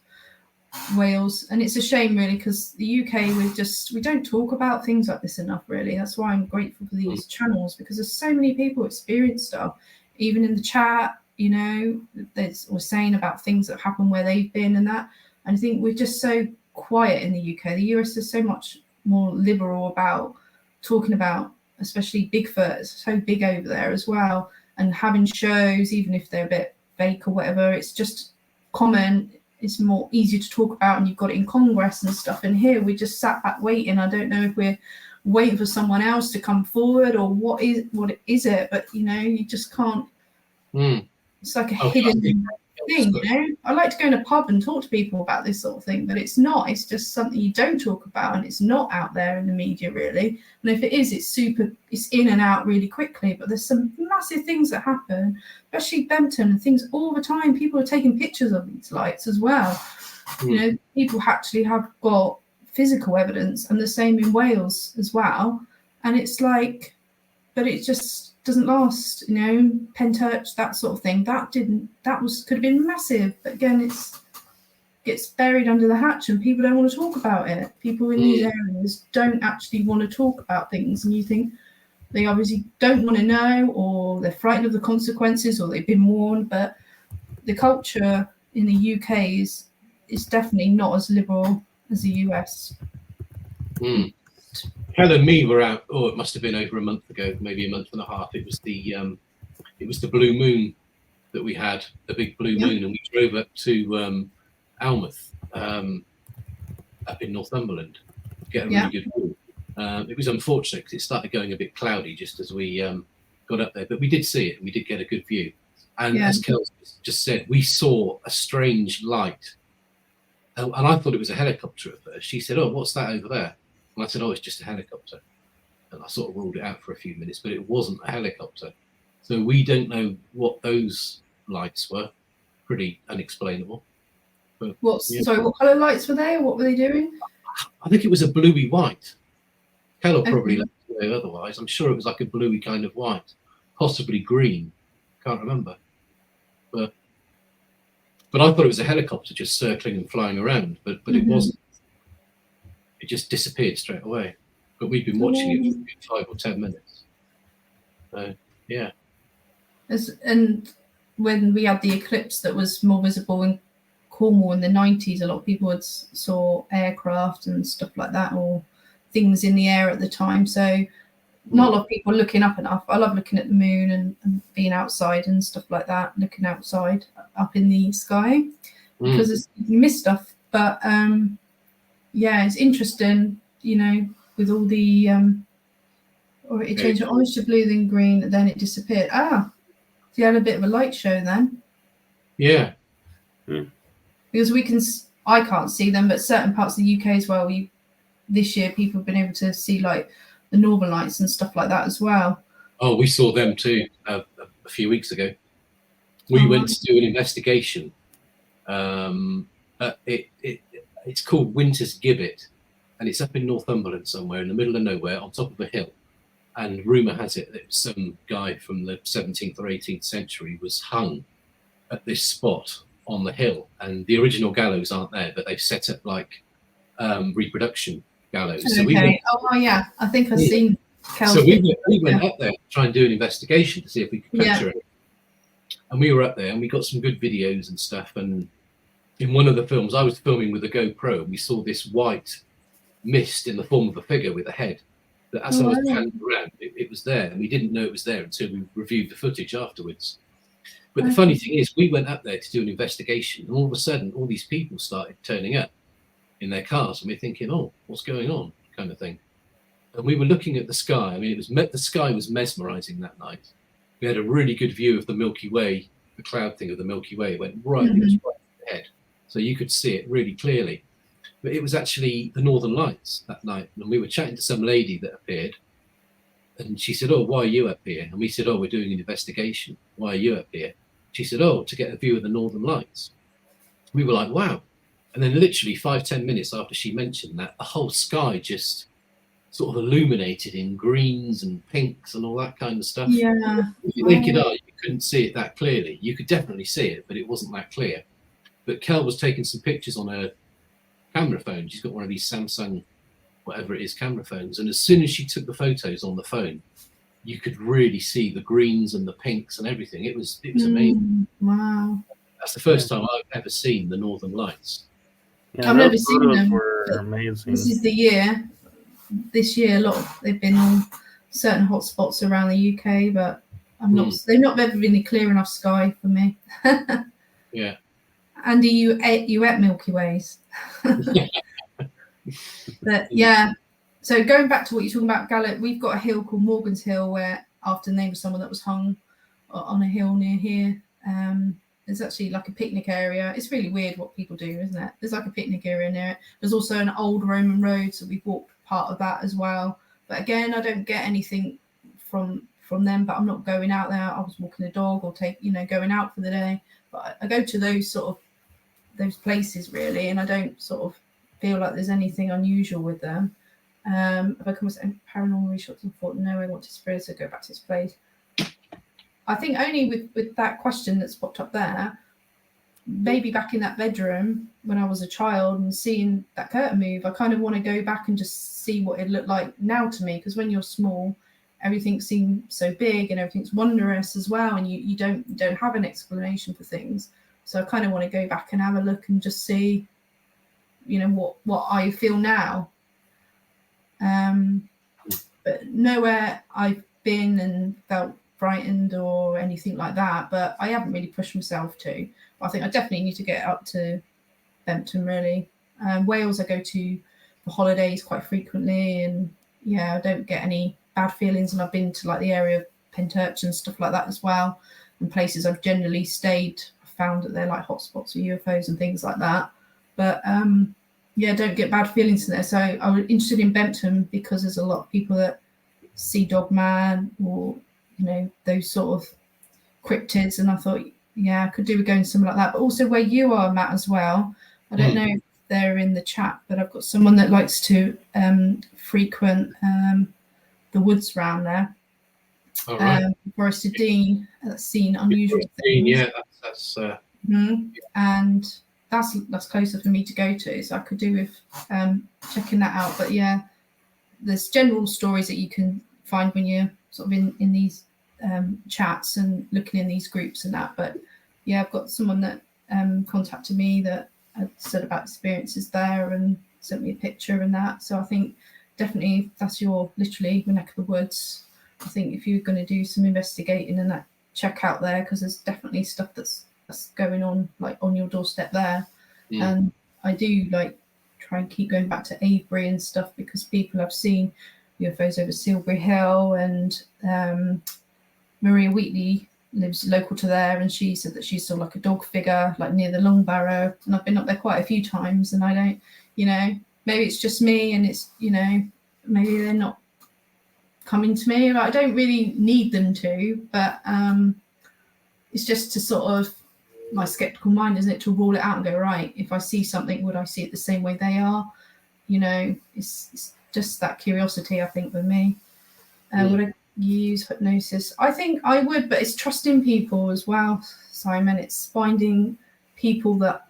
And it's a shame really, because the UK we don't talk about things like this enough really. That's why I'm grateful for these channels, because there's so many people experience stuff, even in the chat, you know, we're saying about things that happen where they've been and that. And I think we're just so quiet in the UK. The US is so much more liberal about talking about, especially Bigfoot. It's so big over there as well, and having shows, even if they're a bit fake or whatever, it's just common. It's more easier to talk about, and you've got it in Congress and stuff. And here we just sat back waiting. I don't know if we're waiting for someone else to come forward or what is it, but you know, you just can't. It's like a hidden thing, you know. I like to go in a pub and talk to people about this sort of thing, but it's not. It's just something you don't talk about, and it's not out there in the media really. And if it is, it's in and out really quickly. But there's some massive things that happen, especially Benton and things all the time. People are taking pictures of these lights as well. You know, people actually have got physical evidence, and the same in Wales as well. And it's like, but it just doesn't last, you know. Penturch, that sort of thing, could have been massive, but again, gets buried under the hatch, and people don't want to talk about it. People in these areas don't actually want to talk about things, and you think they obviously don't want to know, or they're frightened of the consequences, or they've been warned. But the culture in the UK is definitely not as liberal as the US. Helen and me were out. Oh, it must have been over a month ago, maybe a month and a half. It was the blue moon that we had, the big blue moon, and we drove up to Almouth, up in Northumberland, to get a really good view. It was unfortunate because it started going a bit cloudy just as we got up there, but we did see it, and we did get a good view. And as Kel just said, we saw a strange light, and I thought it was a helicopter at first. She said, "Oh, what's that over there?" And I said, "Oh, it's just a helicopter." And I sort of ruled it out for a few minutes, but it wasn't a helicopter. So we don't know what those lights were. Pretty unexplainable. But, Sorry, what colour lights were they? What were they doing? I think it was a bluey white. Kel will probably let me know otherwise. I'm sure it was like a bluey kind of white, possibly green. Can't remember. But I thought it was a helicopter just circling and flying around, but it wasn't. It just disappeared straight away. But we've been watching it for 5 or 10 minutes. So, yeah. And when we had the eclipse that was more visible in Cornwall in the 90s, a lot of people saw aircraft and stuff like that, or things in the air at the time. So not a lot of people looking up enough. I love looking at the moon and being outside and stuff like that, looking outside up in the sky, because you miss stuff. But yeah, it's interesting, you know, with all the or it changed from orange to blue, then green, and then it disappeared. So you had a bit of a light show then. Yeah. Because I can't see them, but certain parts of the UK as well, this year people have been able to see like the northern lights and stuff like that as well. Oh, we saw them too a few weeks ago. We went to do an investigation. It's called Winter's Gibbet, and it's up in Northumberland somewhere in the middle of nowhere on top of a hill. And rumour has it that some guy from the 17th or 18th century was hung at this spot on the hill, and the original gallows aren't there, but they've set up like reproduction gallows. So Okay. Oh yeah, I think I've seen. So we went up there to try and do an investigation to see if we could capture it. And we were up there and we got some good videos and stuff. And in one of the films, I was filming with a GoPro, and we saw this white mist in the form of a figure with a head. That as I was panning around, it was there, and we didn't know it was there until we reviewed the footage afterwards. But the funny thing is, we went up there to do an investigation, and all of a sudden, all these people started turning up in their cars, and we're thinking, "Oh, what's going on?" kind of thing. And we were looking at the sky. I mean, the sky was mesmerizing that night. We had a really good view of the Milky Way, the cloud thing of the Milky Way. It went right, it was right ahead, so you could see it really clearly. But it was actually the Northern Lights that night, and we were chatting to some lady that appeared, and she said, "Oh, why are you up here?" And we said, "Oh, we're doing an investigation. Why are you up here?" She said, "Oh, to get a view of the Northern Lights." We were like, "Wow!" And then literally 5-10 minutes after she mentioned that, the whole sky just sort of illuminated in greens and pinks and all that kind of stuff. Yeah. With your naked eye, you couldn't see it that clearly. You could definitely see it, but it wasn't that clear. But Kel was taking some pictures on her camera phone. She's got one of these Samsung, whatever it is, camera phones. And as soon as she took the photos on the phone, you could really see the greens and the pinks and everything. It was amazing. Wow. That's the first time I've ever seen the Northern Lights. Yeah, I've never seen them. Were amazing. This is the year. This year, they've been on certain hotspots around the UK, but they've not ever been a clear enough sky for me. Yeah. Andy, you ate Milky Ways. But yeah. So going back to what you're talking about, Gallup, we've got a hill called Morgan's Hill, where after the name of someone that was hung on a hill near here. There's actually like a picnic area. It's really weird what people do, isn't it? There's like a picnic area near it. There's also an old Roman road, so we've walked part of that as well. But again, I don't get anything from them, but I'm not going out there. I was walking a dog or going out for the day. But I go to those places really, and I don't sort of feel like there's anything unusual with them. If I come with paranormal research and thought, no, I want to spread, so go back to this place. I think only with that question that's popped up there, maybe back in that bedroom when I was a child and seeing that curtain move, I kind of want to go back and just see what it looked like now to me, because when you're small, everything seems so big and everything's wondrous as well, and you don't have an explanation for things. So I kind of want to go back and have a look and just see, what I feel now. But nowhere I've been and felt frightened or anything like that, but I haven't really pushed myself to. But I think I definitely need to get up to Bempton really. Wales I go to for holidays quite frequently, and I don't get any bad feelings, and I've been to like the area of Penturch and stuff like that as well, and places I've generally stayed. I found that they're like hotspots for UFOs and things like that, but don't get bad feelings in there. So I was interested in Bempton because there's a lot of people that see Dogman or those sort of cryptids, and I thought I could do with going somewhere like that. But also where you are, Matt, as well, I don't know if they're in the chat, but I've got someone that likes to frequent the woods around there. All right. Forest of Dean, that's seen unusual things. Yeah, that's and that's closer for me to go to, so I could do with checking that out. But there's general stories that you can find when you're sort of in these chats and looking in these groups and that. But I've got someone that contacted me that had said about experiences there and sent me a picture and that. So I think definitely if that's your literally neck of the woods, I think if you're going to do some investigating and that, check out there, because there's definitely stuff that's going on like on your doorstep there. And I do like try and keep going back to Avebury and stuff, because people have seen UFOs over Silbury Hill, and Maria Wheatley lives local to there, and she said that she saw like a dog figure like near the Long Barrow, and I've been up there quite a few times, and I don't, maybe it's just me, and it's, maybe they're not coming to me. Like, I don't really need them to, but it's just to sort of my skeptical mind, isn't it, to rule it out and go, right, if I see something, would I see it the same way they are? It's just that curiosity, I think, with me. Would I use hypnosis. I think I would, but it's trusting people as well, Simon. It's finding people that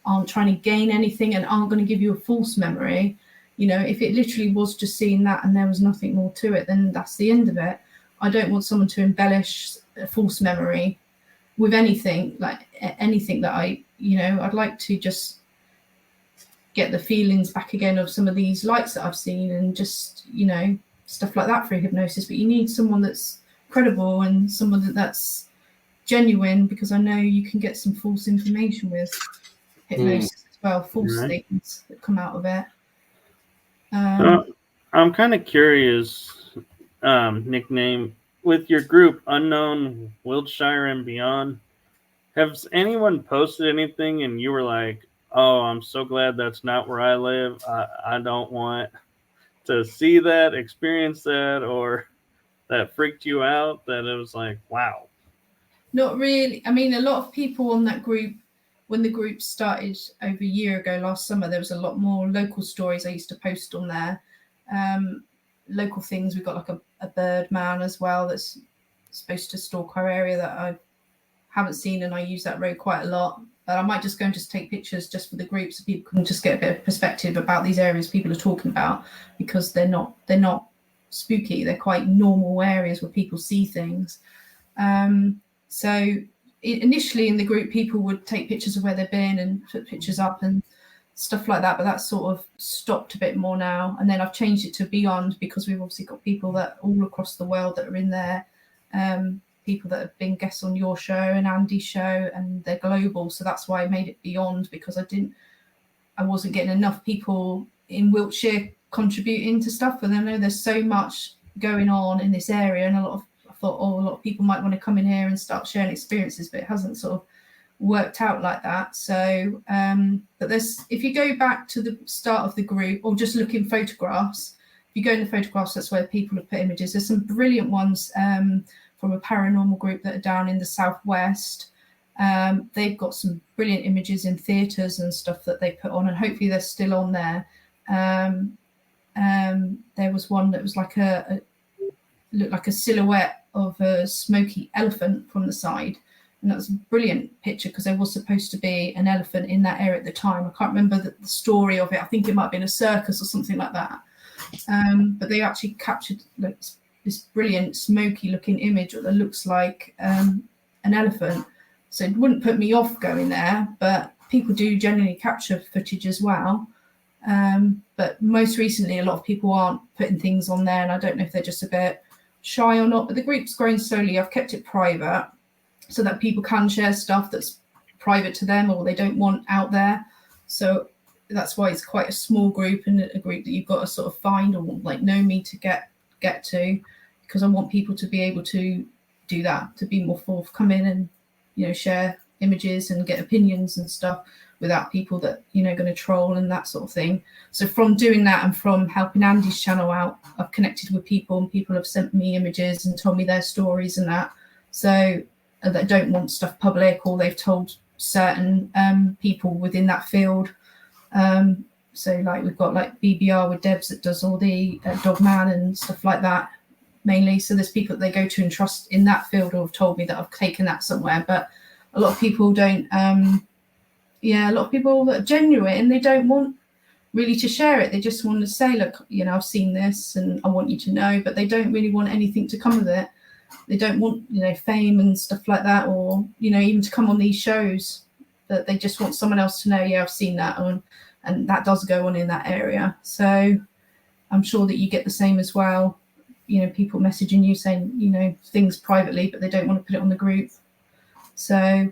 aren't trying to gain anything and aren't going to give you a false memory. You know, if it literally was just seeing that and there was nothing more to it, then that's the end of it. I don't want someone to embellish a false memory with anything, like anything that I'd like to just get the feelings back again of some of these lights that I've seen and just, stuff like that through hypnosis. But you need someone that's credible and someone that's genuine, because I know you can get some false information with hypnosis as well, false things that come out of it. I'm kind of curious, Nicname, with your group, Unknown, Wiltshire and Beyond, has anyone posted anything and you were like, oh, I'm so glad that's not where I live. I don't want to see that, experience that, or that freaked you out, that it was like, wow? Not really. I mean, a lot of people on that group, when the group started over a year ago, last summer, there was a lot more local stories I used to post on there. Local things. We've got like a bird man as well that's supposed to stalk our area that I haven't seen, and I use that road quite a lot. But I might just go and just take pictures just for the group so people can just get a bit of perspective about these areas people are talking about, because they're not spooky. They're quite normal areas where people see things. So initially in the group, people would take pictures of where they've been and put pictures up and stuff like that, but that's sort of stopped a bit more now. And then I've changed it to Beyond, because we've obviously got people that all across the world that are in there, people that have been guests on your show and Andy's show, and they're global. So that's why I made it Beyond, because I wasn't getting enough people in Wiltshire contributing to stuff. And I know there's so much going on in this area, and I thought, a lot of people might want to come in here and start sharing experiences, but it hasn't sort of worked out like that. So, but if you go back to the start of the group, or just look in photographs, if you go in the photographs, that's where people have put images. There's some brilliant ones from a paranormal group that are down in the southwest. They've got some brilliant images in theatres and stuff that they put on, and hopefully they're still on there. There was one that was looked like a silhouette of a smoky elephant from the side, and that was a brilliant picture, because there was supposed to be an elephant in that area at the time. I can't remember the story of it. I think it might have been a circus or something like that. But they actually captured this brilliant smoky looking image that looks like an elephant. So it wouldn't put me off going there, but people do generally capture footage as well. But most recently, a lot of people aren't putting things on there, and I don't know if they're just a bit shy or not. But the group's growing slowly. I've kept it private so that people can share stuff that's private to them or they don't want out there. So that's why it's quite a small group, and a group that you've got to sort of find or know me to get to, because I want people to be able to do that, to be more forthcoming and share images and get opinions and stuff without people that going to troll and that sort of thing. So from doing that and from helping Andy's channel out, I've connected with people, and people have sent me images and told me their stories and that. So that don't want stuff public, or they've told certain people within that field. So like we've got like BBR with Debs that does all the Dog Man and stuff like that mainly. So there's people that they go to and trust in that field, or have told me that I've taken that somewhere. But a lot of people don't. A lot of people that are genuine, they don't want really to share it. They just want to say, look, I've seen this and I want you to know, but they don't really want anything to come of it. They don't want, fame and stuff like that, or, even to come on these shows. But they just want someone else to know, yeah, I've seen that, and that does go on in that area. So I'm sure that you get the same as well. People messaging you saying, things privately, but they don't want to put it on the group. So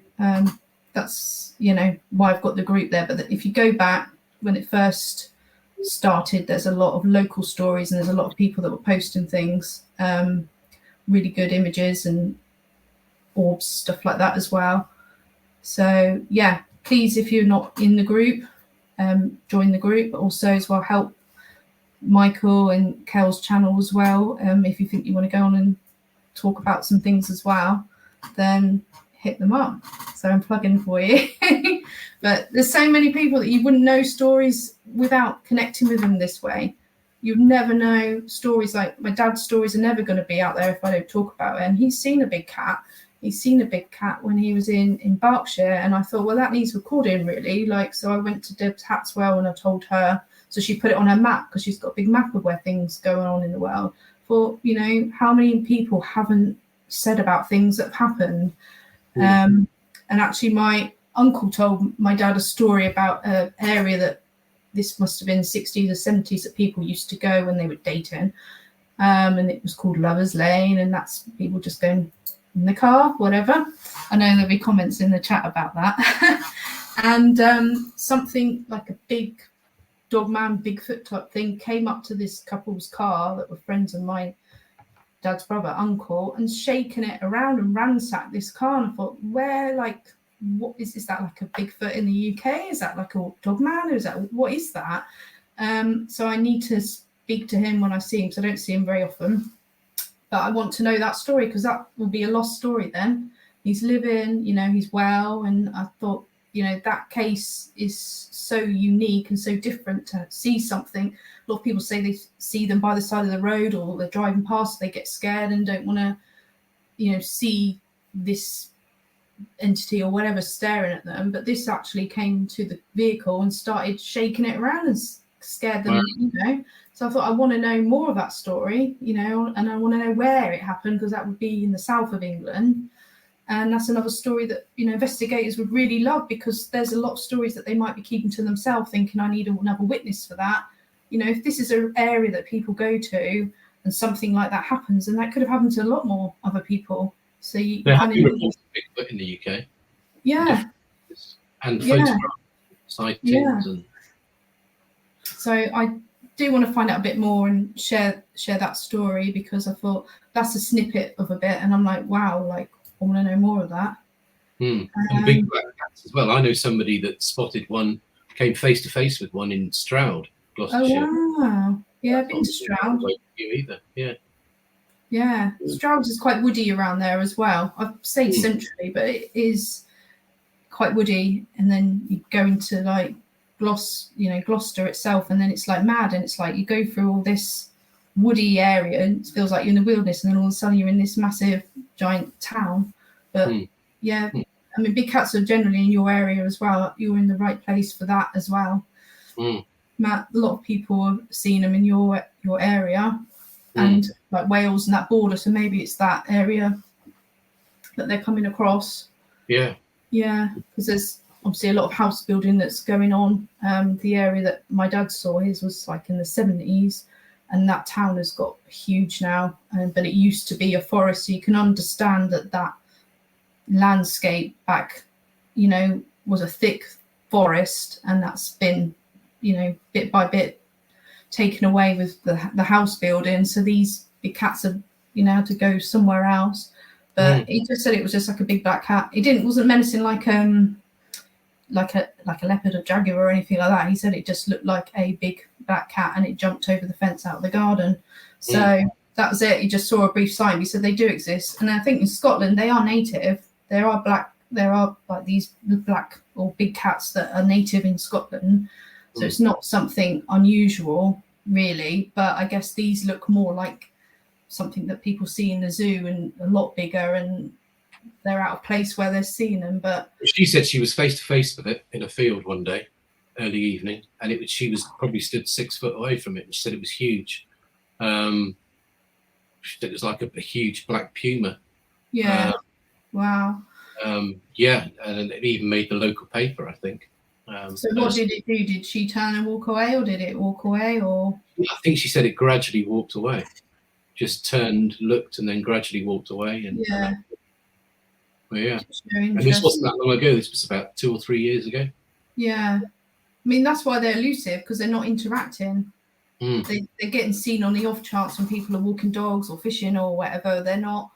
that's, why I've got the group there. But if you go back when it first started, there's a lot of local stories, and there's a lot of people that were posting things, really good images and orbs, stuff like that as well. So yeah, please, if you're not in the group, join the group. But also as well, help Michael and Kel's channel as well. If you think you want to go on and talk about some things as well, then hit them up. So I'm plugging for you. But there's so many people that you wouldn't know stories without connecting with them this way. you'd never know. Stories like my dad's stories are never going to be out there if I don't talk about it. And he's seen a big cat. He's seen a big cat when he was in Berkshire, and I thought, well, that needs recording, really. Like, so I went to Deb Hatswell and I told her, so she put it on her map because she's got a big map of where things going on in the world. For, you know, how many people haven't said about things that have happened? And actually, my uncle told my dad a story about an area that this must have been 60s or 70s that people used to go when they were dating, and it was called Lovers Lane, and that's people just going in the car, whatever. I know there'll be comments in the chat about that. And something like a big dog man, Bigfoot type thing came up to this couple's car that were friends of my dad's brother, uncle, and shaken it around and ransacked this car. And I thought, where, like, what is that, like a Bigfoot in the UK? Is that like a dog man? Or is that, what is that? So I need to speak to him when I see him, because I don't see him very often. But I want to know that story, because that will be a lost story then. He's living, you know, he's well. And I thought, you know, that case is so unique and so different to see something. A lot of people say they see them by the side of the road, or they're driving past, they get scared and don't want to, you know, see this entity or whatever staring at them. But this actually came to the vehicle and started shaking it around and scared them, you know. So I thought, I want to know more of that story, you know, and I want to know where it happened, because that would be in the south of England. And that's another story that, you know, investigators would really love, because there's a lot of stories that they might be keeping to themselves, thinking I need another witness for that. You know, if this is an area that people go to and something like that happens, then that could have happened to a lot more other people. So you kind of reports of Bigfoot in the UK. Yeah. And photograph sightings. And so I do want to find out a bit more and share that story, because I thought that's a snippet of a bit, and I'm like, wow, like I want to know more of that. And big black cats as well. I know somebody that spotted one, came face to face with one in Stroud, Gloucestershire. Oh wow, yeah, I've been to Stroud. You either, yeah. Stroud is quite woody around there as well. I've stayed centrally, but it is quite woody, and then you go into like Gloucester itself, and then it's like mad, and it's like you go through all this woody area and it feels like you're in the wilderness, and then all of a sudden you're in this massive giant town. But yeah, I mean, big cats are generally in your area as well. You're in the right place for that as well. Matt, a lot of people have seen them in your area, and like Wales and that border, so maybe it's that area that they're coming across. Yeah, because there's obviously a lot of house building that's going on. The area that my dad saw, his was like in the 70s, and that town has got huge now. But it used to be a forest, so you can understand that landscape back, you know, was a thick forest, and that's been, you know, bit by bit taken away with the house building. So these big cats are, you know, to go somewhere else. But he just said it was just like a big black cat. It wasn't menacing like a leopard or jaguar or anything like that. He said it just looked like a big black cat, and it jumped over the fence out of the garden. So that was it. He just saw a brief sign. He said they do exist, and I think in Scotland they are native. There are like these black or big cats that are native in Scotland. So it's not something unusual, really. But I guess these look more like something that people see in the zoo, and a lot bigger, and they're out of place where they're seeing them. But she said she was face to face with it in a field one day, early evening, and she was probably stood 6 foot away from it, and she said it was huge. She said it was like a huge black puma. Yeah. Wow. And it even made the local paper, I think. So what did it do? Did she turn and walk away, or did it walk away, or? I think she said it gradually walked away. Just turned, looked, and then gradually walked away. And and this wasn't that long ago. This was about 2 or 3 years ago. Yeah, I mean, that's why they're elusive, because they're not interacting. They're getting seen on the off chance when people are walking dogs or fishing or whatever. They're not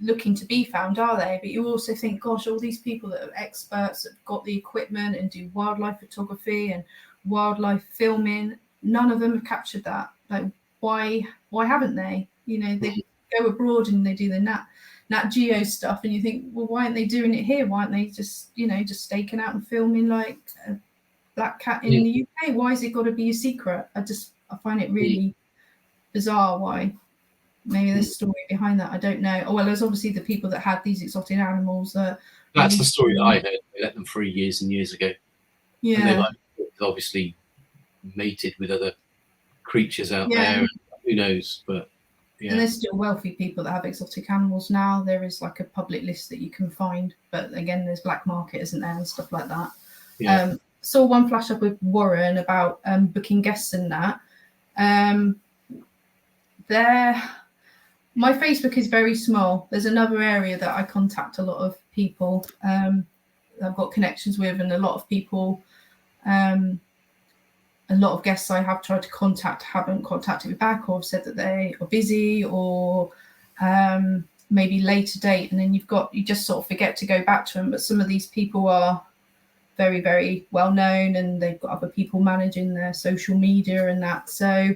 looking to be found, are they? But you also think, gosh, all these people that are experts, that have got the equipment and do wildlife photography and wildlife filming, none of them have captured that. Like, why haven't they? You know, they go abroad and they do the Nat Geo stuff, and you think, well, why aren't they doing it here? Why aren't they just staking out and filming like a black cat in the UK? Why has it got to be a secret? I just I find it really bizarre why. Maybe there's a story behind that. I don't know. Oh well, there's obviously the people that had these exotic animals. That's the story that I heard. They let them free years and years ago, and they obviously mated with other creatures out there. And who knows? But yeah. And there's still wealthy people that have exotic animals now. There is like a public list that you can find, but again, there's black market, isn't there, and stuff like that. Yeah. Saw one flash up with Warren about booking guests and that. My Facebook is very small. There's another area that I contact a lot of people. I've got connections with, and a lot of people, a lot of guests I have tried to contact haven't contacted me back, or have said that they are busy, or maybe later date, and then you just sort of forget to go back to them. But some of these people are very, very well known, and they've got other people managing their social media and that. So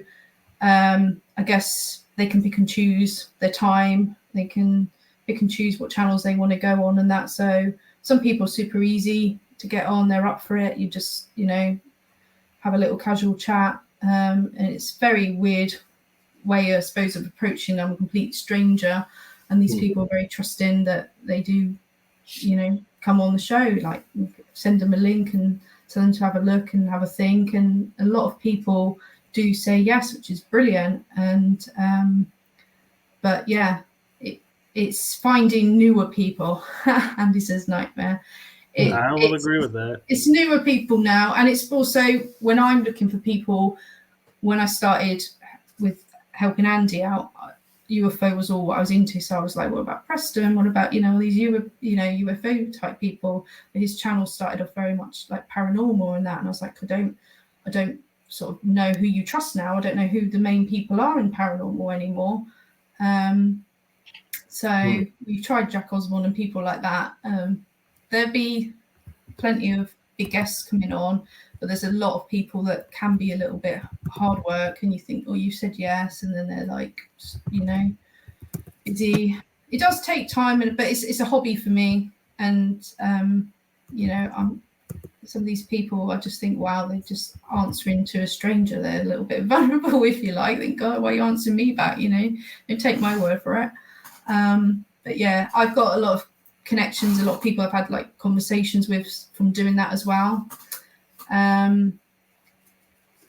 I guess they can pick and choose their time. They can pick and choose what channels they want to go on and that. So some people are super easy to get on. They're up for it. You just, have a little casual chat. And it's very weird way, I suppose, of approaching a complete stranger. And these people are very trusting that they do, come on the show, like send them a link and tell them to have a look and have a think. And a lot of people do say yes, which is brilliant. And but yeah, it's finding newer people. Andy says nightmare. I will agree with that. It's newer people now, and it's also when I'm looking for people. When I started with helping Andy out, UFO was all what I was into. So I was like, what about Preston? What about these UFO type people? But his channel started off very much like paranormal and that, and I was like, I don't sort of know who you trust now. I don't know who the main people are in paranormal anymore. So we've tried Jack Osborne and people like that. There'll be plenty of big guests coming on, but there's a lot of people that can be a little bit hard work, and you think, oh, you said yes, and then they're like, busy. It does take time, but it's a hobby for me, and some of these people, I just think, wow, they're just answering to a stranger. They're a little bit vulnerable, if you like. They think, God, why are you answering me back? Don't take my word for it. But yeah, I've got a lot of connections, a lot of people I've had like conversations with from doing that as well.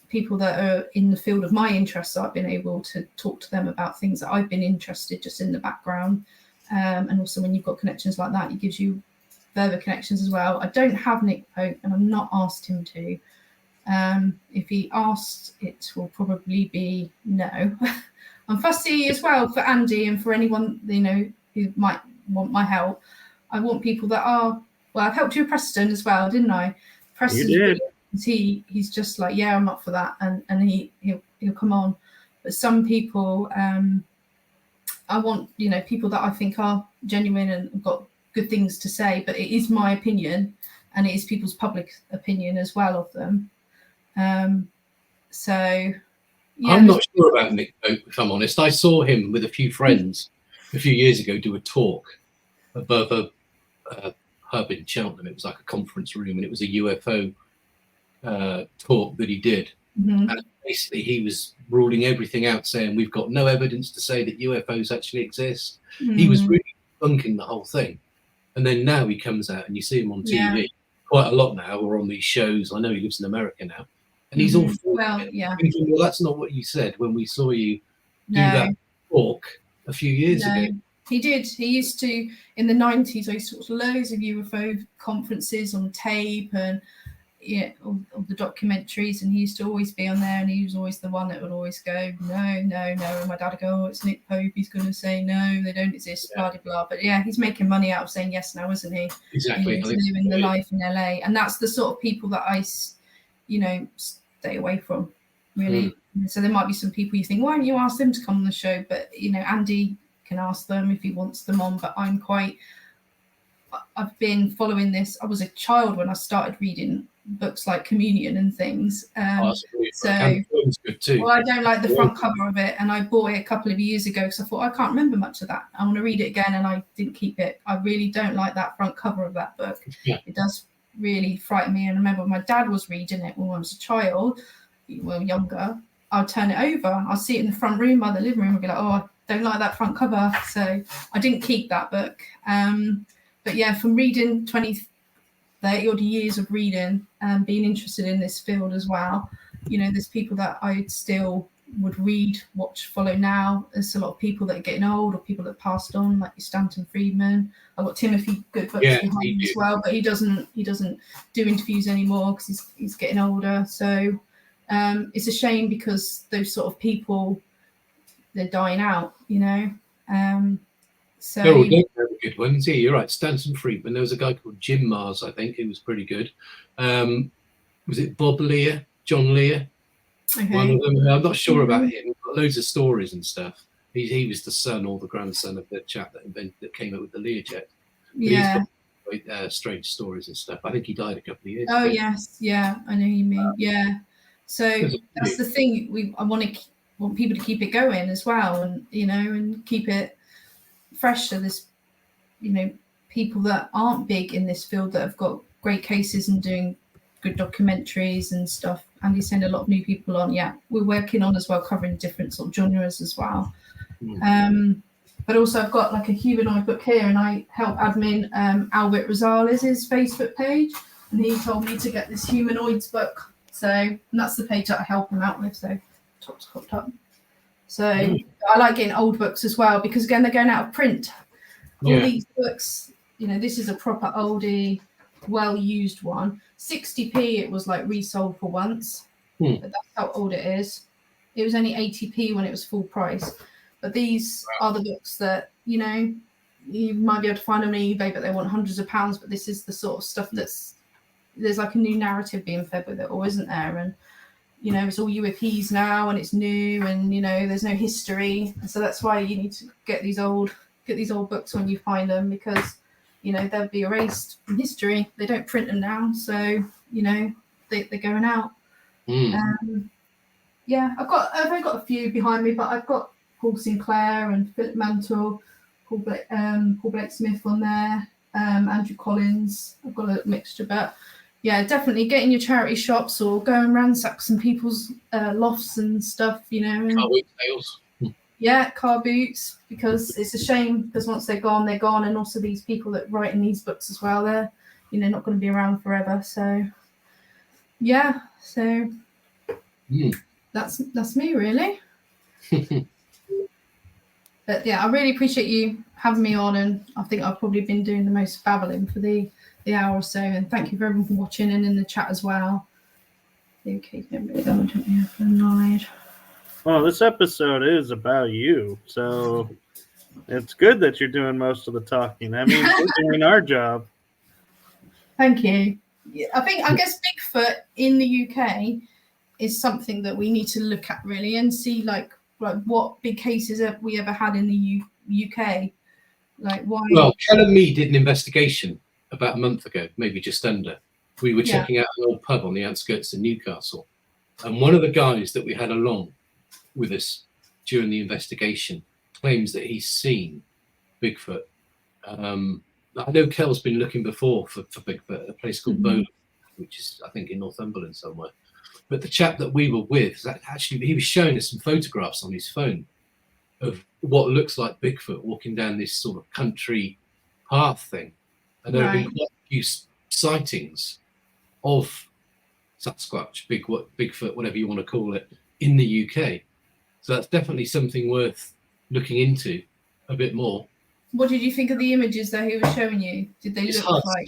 People that are in the field of my interests, I've been able to talk to them about things that I've been interested just in the background. And also when you've got connections like that, it gives you further connections as well. I don't have Nick Pope, and I'm not asked him to. If he asked, it will probably be no. I'm fussy as well for Andy and for anyone who might want my help. I want people that are, well, I've helped you with Preston as well, didn't I? Preston's you did. He's just like, yeah, I'm up for that, and he'll come on. But some people, I want people that I think are genuine and have got good things to say, but it is my opinion, and it is people's public opinion as well of them. So yeah, I'm not sure about Nick Pope, if I'm honest. I saw him with a few friends a few years ago do a talk above a hub in Cheltenham. It was like a conference room, and it was a UFO talk that he did. Mm-hmm. And basically he was ruling everything out, saying we've got no evidence to say that UFOs actually exist. Mm-hmm. He was really bunking the whole thing. And then now he comes out and you see him on TV quite a lot now, or on these shows. I know he lives in America now. And he's all for it. Yeah. Thinking, well, that's not what you said when we saw you do that talk a few years ago. He did. He used to, in the 90s, I used to watch loads of UFO conferences on tape and all the documentaries, and he used to always be on there, and he was always the one that would always go, no. And my dad would go, oh, it's Nick Pope. He's going to say, no, they don't exist, blah, blah, blah. But yeah, he's making money out of saying yes now, isn't he? Exactly. He's living the life in LA. And that's the sort of people that I, stay away from, really. So there might be some people you think, why don't you ask them to come on the show? But, Andy can ask them if he wants them on. But I've been following this. I was a child when I started reading books like Communion and things. Good too. Well, I don't like the front cover of it, and I bought it a couple of years ago because I thought I can't remember much of that. I want to read it again, and I didn't keep it. I really don't like that front cover of that book. Yeah. It does really frighten me. And I remember my dad was reading it when I was a child, well, younger. I'll turn it over. I'll see it in the front room by the living room and be like, oh, I don't like that front cover. So I didn't keep that book. But yeah, from reading 30 odd years of reading and being interested in this field as well, you know, there's people that I still would read, watch, follow now. There's a lot of people that are getting old or people that passed on, like Stanton Friedman. I've got Timothy Good books behind me as well, but he doesn't do interviews anymore because he's getting older. So it's a shame because those sort of people, they're dying out, you know. So they're all good ones. Yeah, you're right. Stanton Friedman. There was a guy called Jim Mars, I think, who was pretty good. Was it Bob Lear, John Lear? Okay. One of them. I'm not sure about him. He's got loads of stories and stuff. He was the son or the grandson of the chap that came up with the Learjet. Yeah. He's got strange stories and stuff. I think he died a couple of years ago. Yes, yeah, I know you mean. Yeah. So that's the thing. I want people to keep it going as well, and you know, and keep it fresh. So there's, you know, people that aren't big in this field that have got great cases and doing good documentaries and stuff. And you send a lot of new people on. Yeah, we're working on as well, covering different sort of genres as well. But also I've got like a humanoid book here, and I help admin Albert Rosales' Facebook page, and he told me to get this humanoids book. So and that's the page that I help him out with. So top's popped up. So I like getting old books as well because again they're going out of print. All these books, you know, this is a proper oldie, well-used one. 60p it was like resold for once, but that's how old it is. It was only 80p when it was full price. But these are the books that, you know, you might be able to find on eBay, but they want hundreds of pounds. But this is the sort of stuff there's like a new narrative being fed with it, or isn't there? And you know, it's all UAPs now, and it's new, and you know, there's no history. And so that's why you need to get these old books when you find them, because you know they'll be erased from history. They don't print them now, so you know they're going out. Yeah, I've only got a few behind me, but I've got Paul Sinclair and Philip Mantle, Paul Blake Smith on there, Andrew Collins. I've got a mixture, but yeah, definitely get in your charity shops or go and ransack some people's lofts and stuff, you know. And, car boot sales. Yeah, car boots, because it's a shame because once they're gone, and also these people that write in these books as well, they're, you know, not going to be around forever. So yeah, so that's me really. But yeah, I really appreciate you having me on, and I think I've probably been doing the most babbling for the hour or so. And thank you for everyone for watching and in the chat as well. Okay, well, this episode is about you, so it's good that you're doing most of the talking. That means we're doing our job. Thank you. Yeah, I guess Bigfoot in the UK is something that we need to look at really and see like what big cases have we ever had in the UK. Like why? Well, Kel and me did an investigation about a month ago, maybe just under. We were checking out an old pub on the outskirts of Newcastle, and one of the guys that we had along with us during the investigation claims that he's seen Bigfoot. I know Kel's been looking before for Bigfoot at a place called Bowling, which is I think in Northumberland somewhere. But the chap that we were with, actually, he was showing us some photographs on his phone of what looks like Bigfoot walking down this sort of country path thing. And there have been quite a few sightings of Sasquatch, Bigfoot, whatever you want to call it, in the UK. So that's definitely something worth looking into a bit more. What did you think of the images that he was showing you? Did they look like?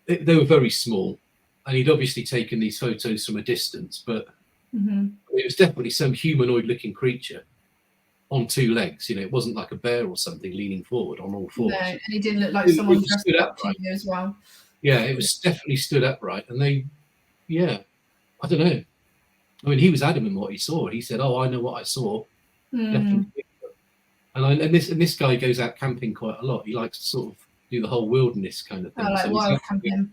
They were very small, and he'd obviously taken these photos from a distance, but it was definitely some humanoid-looking creature on two legs. You know, it wasn't like a bear or something leaning forward on all fours. No, and he didn't look like someone dressed up to you as well. Yeah, it was definitely stood upright, and I don't know. I mean, he was adamant in what he saw. He said, "Oh, I know what I saw." Definitely. And this guy goes out camping quite a lot. He likes to sort of do the whole wilderness kind of thing. Oh, like wild camping.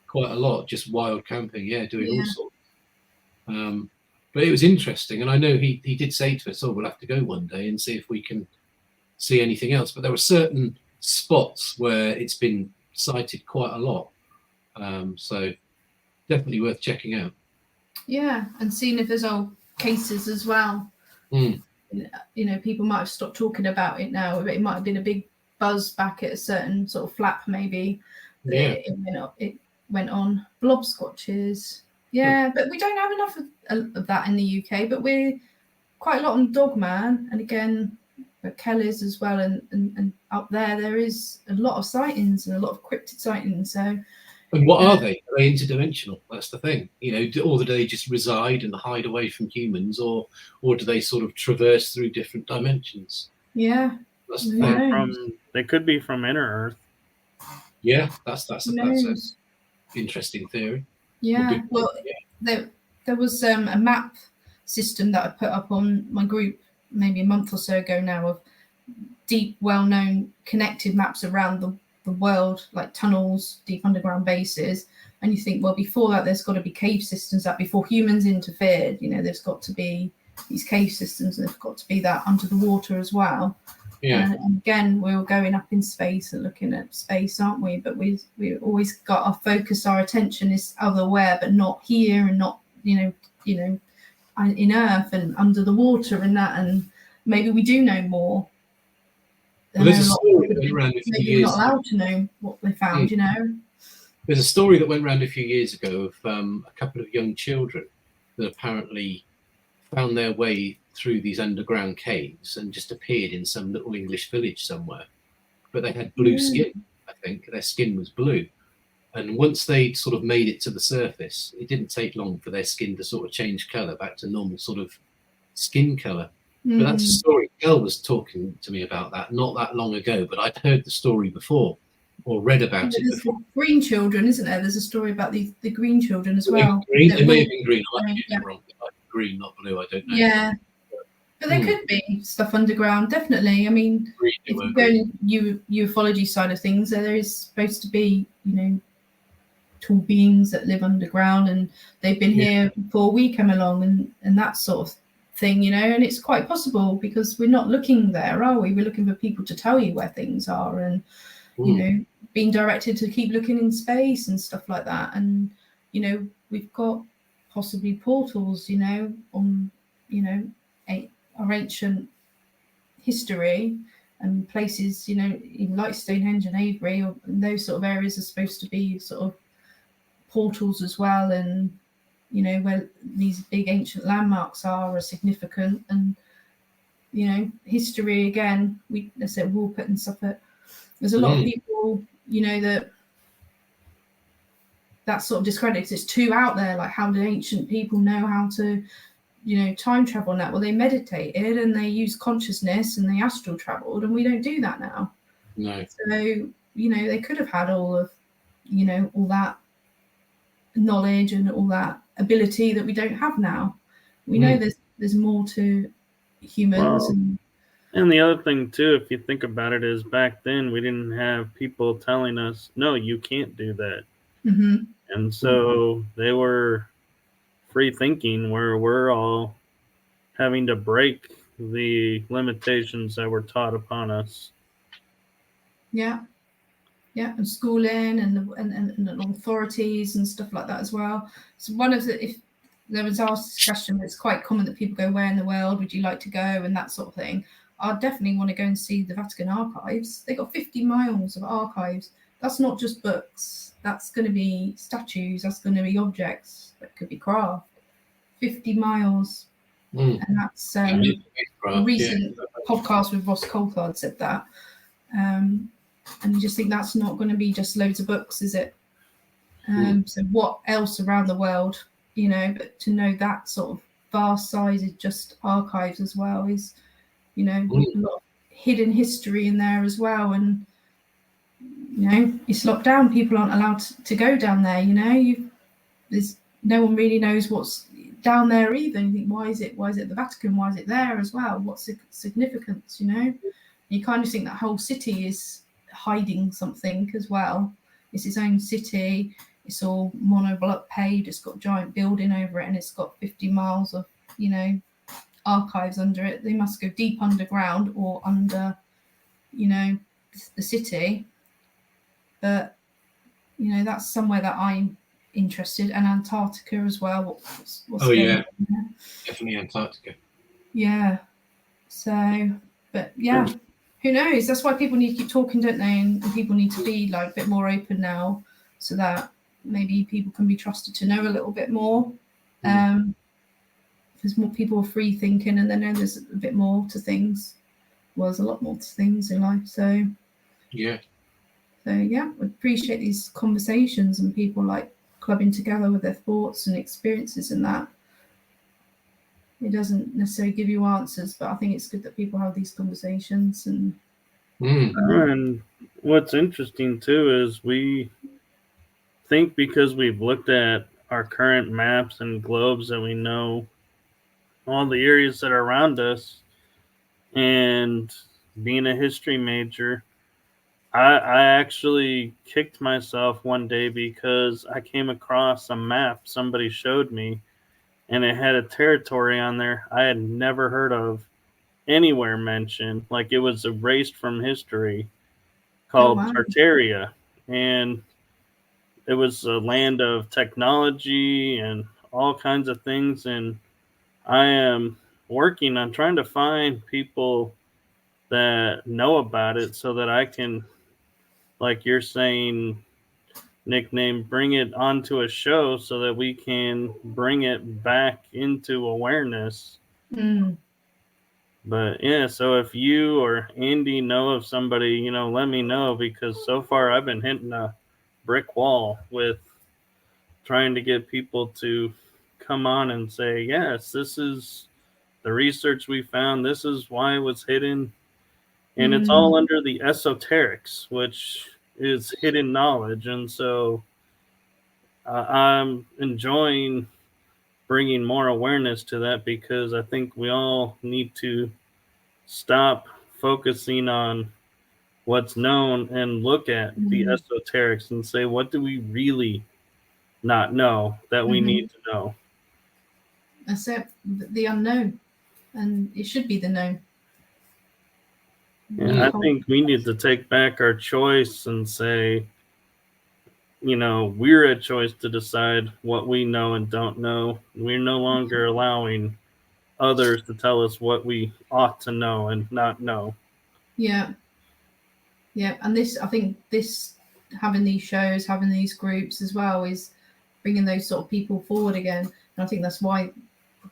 Quite a lot, just wild camping. Yeah, doing all sorts. But it was interesting, and I know he did say to us, "Oh, we'll have to go one day and see if we can see anything else." But there were certain spots where it's been sighted quite a lot, so definitely worth checking out. Yeah, and seeing if there's old cases as well. Mm. You know, people might have stopped talking about it now. It might have been a big buzz back at a certain sort of flap, maybe. Yeah. It went on. Blob squatches. Yeah, but we don't have enough of that in the UK. But we're quite a lot on Dogman, and again, at Kelly's as well, and up there is a lot of sightings and a lot of cryptid sightings. So. And what are they? Are they interdimensional? That's the thing. You know, or do they just reside and hide away from humans, or do they sort of traverse through different dimensions? Yeah. That's the thing. They could be from inner Earth. Yeah, that's an interesting theory. Yeah. Well, there was a map system that I put up on my group maybe a month or so ago now of deep, well-known connected maps around the world, like tunnels, deep underground bases. And you think, well, before that, there's got to be cave systems that before humans interfered, you know, there's got to be these cave systems, and there's got to be that under the water as well. Yeah. And again, we're going up in space and looking at space, aren't we? But we always got our focus, our attention is otherwhere, but not here, and not you know in Earth and under the water and that. And maybe we do know more. Well, there's a story that went around a few years. We're not allowed to know what they found, you know. There's a story that went around a few years ago of a couple of young children that apparently found their way through these underground caves and just appeared in some little English village somewhere. But they had blue skin, I think. Their skin was blue. And once they sort of made it to the surface, it didn't take long for their skin to sort of change colour back to normal sort of skin colour. But that's a story. Kel was talking to me about that not that long ago, but I'd heard the story before or read about it before. Green children, isn't there? There's a story about the green children as well. Green, it may have been green. I might be getting it wrong. Green, not blue. I don't know. Yeah, but there could be stuff underground. Definitely. I mean, green, if you go in ufology side of things, there is supposed to be, you know, tall beings that live underground, and they've been here before we come along, and that sort of thing, you know. And it's quite possible because we're not looking there, are we? We're looking for people to tell you where things are, and you know, being directed to keep looking in space and stuff like that. And you know, we've got possibly portals, you know, on, you know, our ancient history and places, you know, in like Stonehenge and Avebury, or those sort of areas are supposed to be sort of portals as well. And you know, where these big ancient landmarks are significant. And you know, history again, let's say Woolpit and Suffolk, there's a lot of people, you know, that sort of discredits. It's too out there. Like, how did ancient people know how to, you know, time travel and that? Well, they meditated and they used consciousness and they astral traveled, and we don't do that now. No. So, you know, they could have had all of, you know, all that knowledge and all that ability that we don't have now. We know there's more to humans. Well, and the other thing too, if you think about it, is back then we didn't have people telling us, no, you can't do that. And so they were free thinking, where we're all having to break the limitations that were taught upon us. Yeah, and schooling and authorities and stuff like that as well. So one of the, if there was asked this question, it's quite common that people go, where in the world would you like to go, and that sort of thing. I definitely want to go and see the Vatican archives. They got 50 miles of archives. That's not just books. That's going to be statues. That's going to be objects. That could be craft. 50 miles. And that's a recent podcast with Ross Coulthard said that. And you just think that's not going to be just loads of books, is it? So what else around the world, you know? But to know that sort of vast size is just archives as well, is, you know, a lot of hidden history in there as well. And you know, it's locked down. People aren't allowed to go down there. You know, there's no one really knows what's down there either. You think, why is it the Vatican? Why is it there as well? What's the significance? You know, you kind of think that whole city is hiding something as well. It's its own city. It's all monoblock paved. It's got a giant building over it, and it's got 50 miles of, you know, archives under it. They must go deep underground or under, you know, the city. But you know, that's somewhere that I'm interested, and Antarctica as well. What's Oh, going yeah. on there. Definitely Antarctica. Yeah. So, but yeah, who knows? That's why people need to keep talking, don't they? And people need to be like a bit more open now, so that maybe people can be trusted to know a little bit more. Because more people are free thinking, and they know there's a bit more to things. Well, there's a lot more to things in life. So Yeah. Yeah, I appreciate these conversations and people like clubbing together with their thoughts and experiences and that. It doesn't necessarily give you answers, but I think it's good that people have these conversations. And And what's interesting too is we think because we've looked at our current maps and globes that we know all the areas that are around us, and being a history major, I actually kicked myself one day because I came across a map somebody showed me, and it had a territory on there I had never heard of anywhere mentioned. Like, it was erased from history, oh called wow, Tartaria. And it was a land of technology and all kinds of things. And I am working on trying to find people that know about it so that I can, like you're saying, Nicname, bring it onto a show so that we can bring it back into awareness. But yeah, so if you or Andy know of somebody, let me know, because so far I've been hitting a brick wall with trying to get people to come on and say, yes, this is the research we found. This is why it was hidden. And it's all under the esoterics, which is hidden knowledge. And so I'm enjoying bringing more awareness to that, because I think we all need to stop focusing on what's known and look at the esoterics and say, what do we really not know that we need to know? Accept the unknown, and it should be the known. Yeah, I think we need to take back our choice and say, we're a choice to decide what we know and don't know. We're no longer allowing others to tell us what we ought to know and not know. Yeah. And I think this, having these shows, having these groups as well, is bringing those sort of people forward again. And I think that's why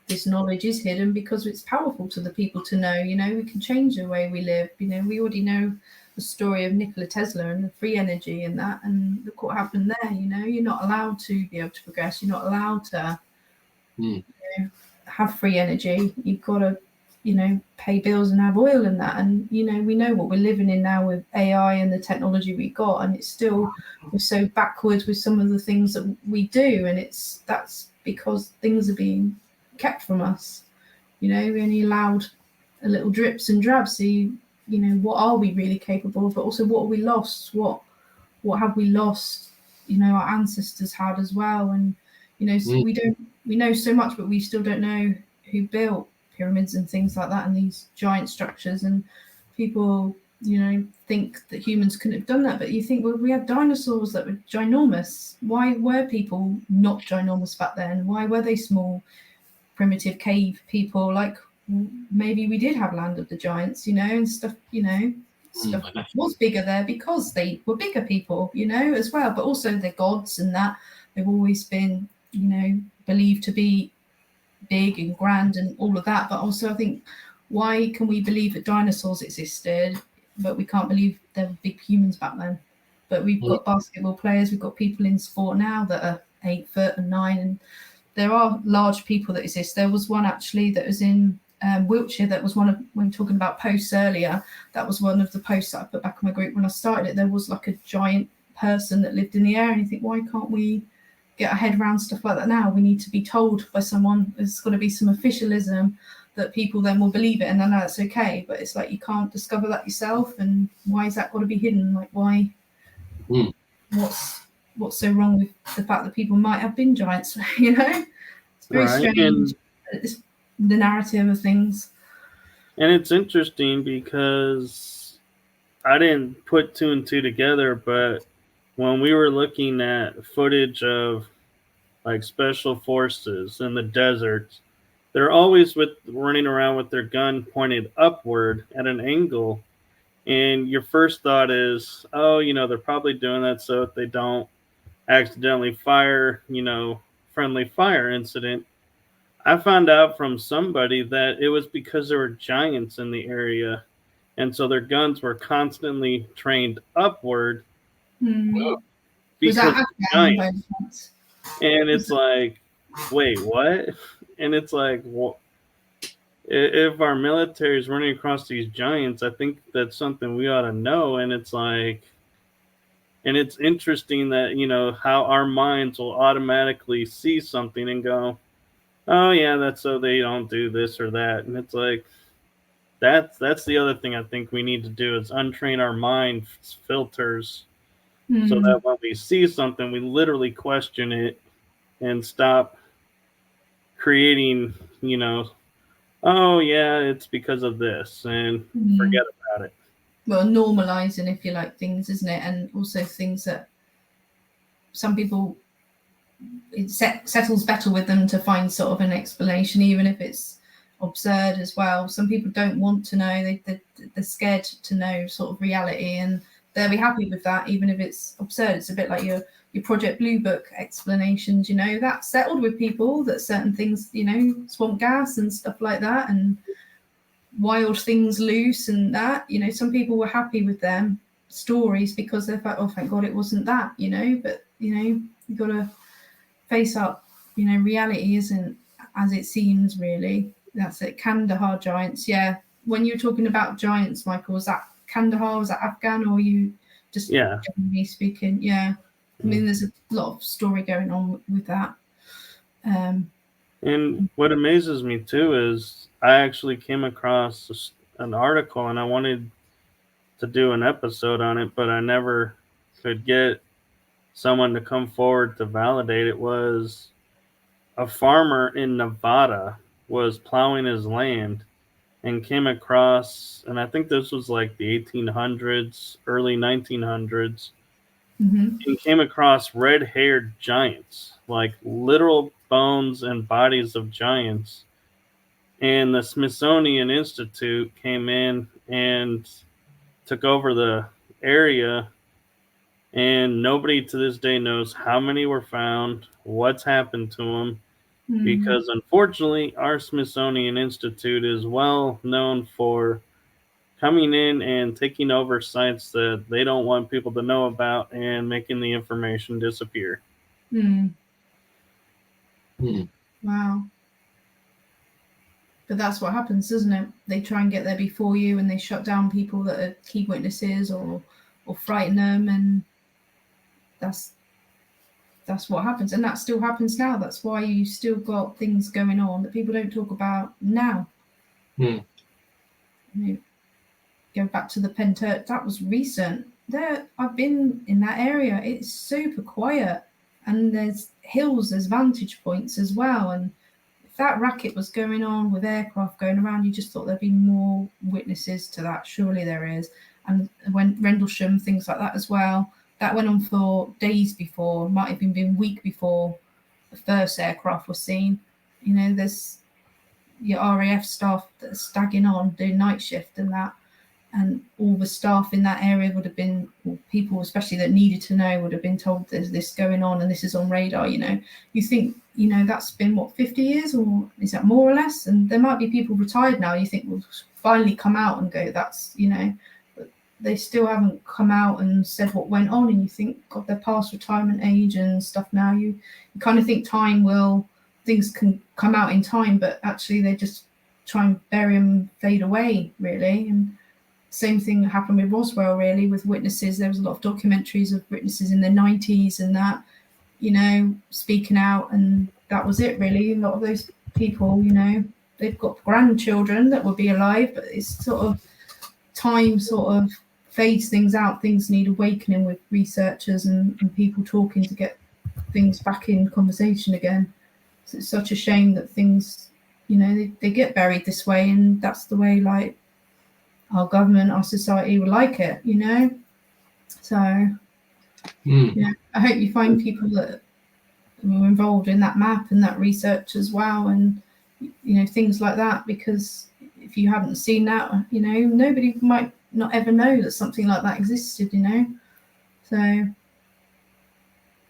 this knowledge is hidden, because it's powerful to the people to know. We can change the way we live. We already know the story of Nikola Tesla and the free energy and that, and look what happened there. You're not allowed to be able to progress. You're not allowed to have free energy. You've got to pay bills and have oil and that. And we know what we're living in now with AI and the technology we got, and it's still, we're so backwards with some of the things that we do, and that's because things are being kept from us. We only allowed a little drips and drabs. So what are we really capable of, but also what have we lost? What have we lost? Our ancestors had as well. And we know so much, but we still don't know who built pyramids and things like that, and these giant structures. And people think that humans couldn't have done that, but you think, well, we had dinosaurs that were ginormous. Why were people not ginormous back then? Why were they small, primitive cave people? Like, maybe we did have land of the giants, and stuff. Stuff was bigger there because they were bigger people, as well. But also the gods and that, they've always been believed to be big and grand and all of that. But also I think, why can we believe that dinosaurs existed, but we can't believe there were big humans back then? But we've got basketball players, we've got people in sport now that are 8 foot and 9, and there are large people that exist. There was one actually that was in Wiltshire, that was one of, when talking about posts earlier, that was one of the posts that I put back in my group when I started it. There was like a giant person that lived in the air, and you think, why can't we get our head around stuff like that now? We need to be told by someone. There's got to be some officialism that people then will believe it, and then that's okay. But it's like, you can't discover that yourself, and why is that got to be hidden? Like, why? What's so wrong with the fact that people might have been giants? It's very strange. It's the narrative of things. And it's interesting because I didn't put 2 and 2 together, but when we were looking at footage of like special forces in the deserts, they're always running around with their gun pointed upward at an angle. And your first thought is, oh, they're probably doing that so that they don't accidentally fire, friendly fire incident. I found out from somebody that it was because there were giants in the area. And so their guns were constantly trained upward Was because that of Afghan by giants. any chance? And it's like, wait, what? And it's like, if our military is running across these giants, I think that's something we ought to know. And it's like, and it's interesting that, how our minds will automatically see something and go, oh, yeah, that's so they don't do this or that. And it's like, that's the other thing I think we need to do is untrain our mind filters so that when we see something, we literally question it and stop creating, oh, yeah, it's because of this and forget about it. Well, normalizing, if you like, things, isn't it? And also things that some people, it settles better with them to find sort of an explanation, even if it's absurd as well. Some people don't want to know, they're scared to know sort of reality, and they'll be happy with that, even if it's absurd. It's a bit like your Project Blue Book explanations, that settled with people, that certain things, swamp gas and stuff like that, and wild things loose and that, some people were happy with them stories because they're like, oh, thank God it wasn't that, but you got to face up, reality isn't as it seems, really. That's it. Kandahar giants. Yeah. When you were talking about giants, Michael, was that Kandahar? Was that Afghan, or you just generally speaking? Yeah. I mean, there's a lot of story going on with that. And what amazes me too is I actually came across an article and I wanted to do an episode on it, but I never could get someone to come forward to validate it. Was a farmer in Nevada was plowing his land and came across, and I think this was like the 1800s, early 1900s, and came across red-haired giants, like literal bones and bodies of giants. And the Smithsonian Institute came in and took over the area, and nobody to this day knows how many were found, what's happened to them, because unfortunately our Smithsonian Institute is well known for coming in and taking over sites that they don't want people to know about and making the information disappear. Wow. But that's what happens, doesn't it? They try and get there before you, and they shut down people that are key witnesses or frighten them, and that's what happens. And that still happens now. That's why you still got things going on that people don't talk about now. Go back to the Penturk, that was recent. I've been in that area. It's super quiet, and there's hills, there's vantage points as well. And if that racket was going on with aircraft going around, you just thought there'd be more witnesses to that. Surely there is. And when Rendlesham, things like that as well, that went on for days before, might have been a week before the first aircraft was seen. There's your RAF staff that are stagging on, doing night shift and that. And all the staff in that area would have been, or people especially that needed to know, would have been told there's this going on and this is on radar. You think, that's been 50 years, or is that more or less? And there might be people retired now, you think will finally come out and go, that's, but they still haven't come out and said what went on. And you think, God, they're past retirement age and stuff now. You kind of think things can come out in time, but actually they just try and bury them, fade away, really. And same thing happened with Roswell, really, with witnesses. There was a lot of documentaries of witnesses in the 90s and that, speaking out, and that was it, really. A lot of those people, they've got grandchildren that will be alive, but it's sort of time sort of fades things out. Things need awakening with researchers and people talking to get things back in conversation again. So it's such a shame that things, they get buried this way, and that's the way, like, our government, our society would like it, So, yeah, I hope you find people that were involved in that map and that research as well, and things like that, because if you haven't seen that, nobody might not ever know that something like that existed, so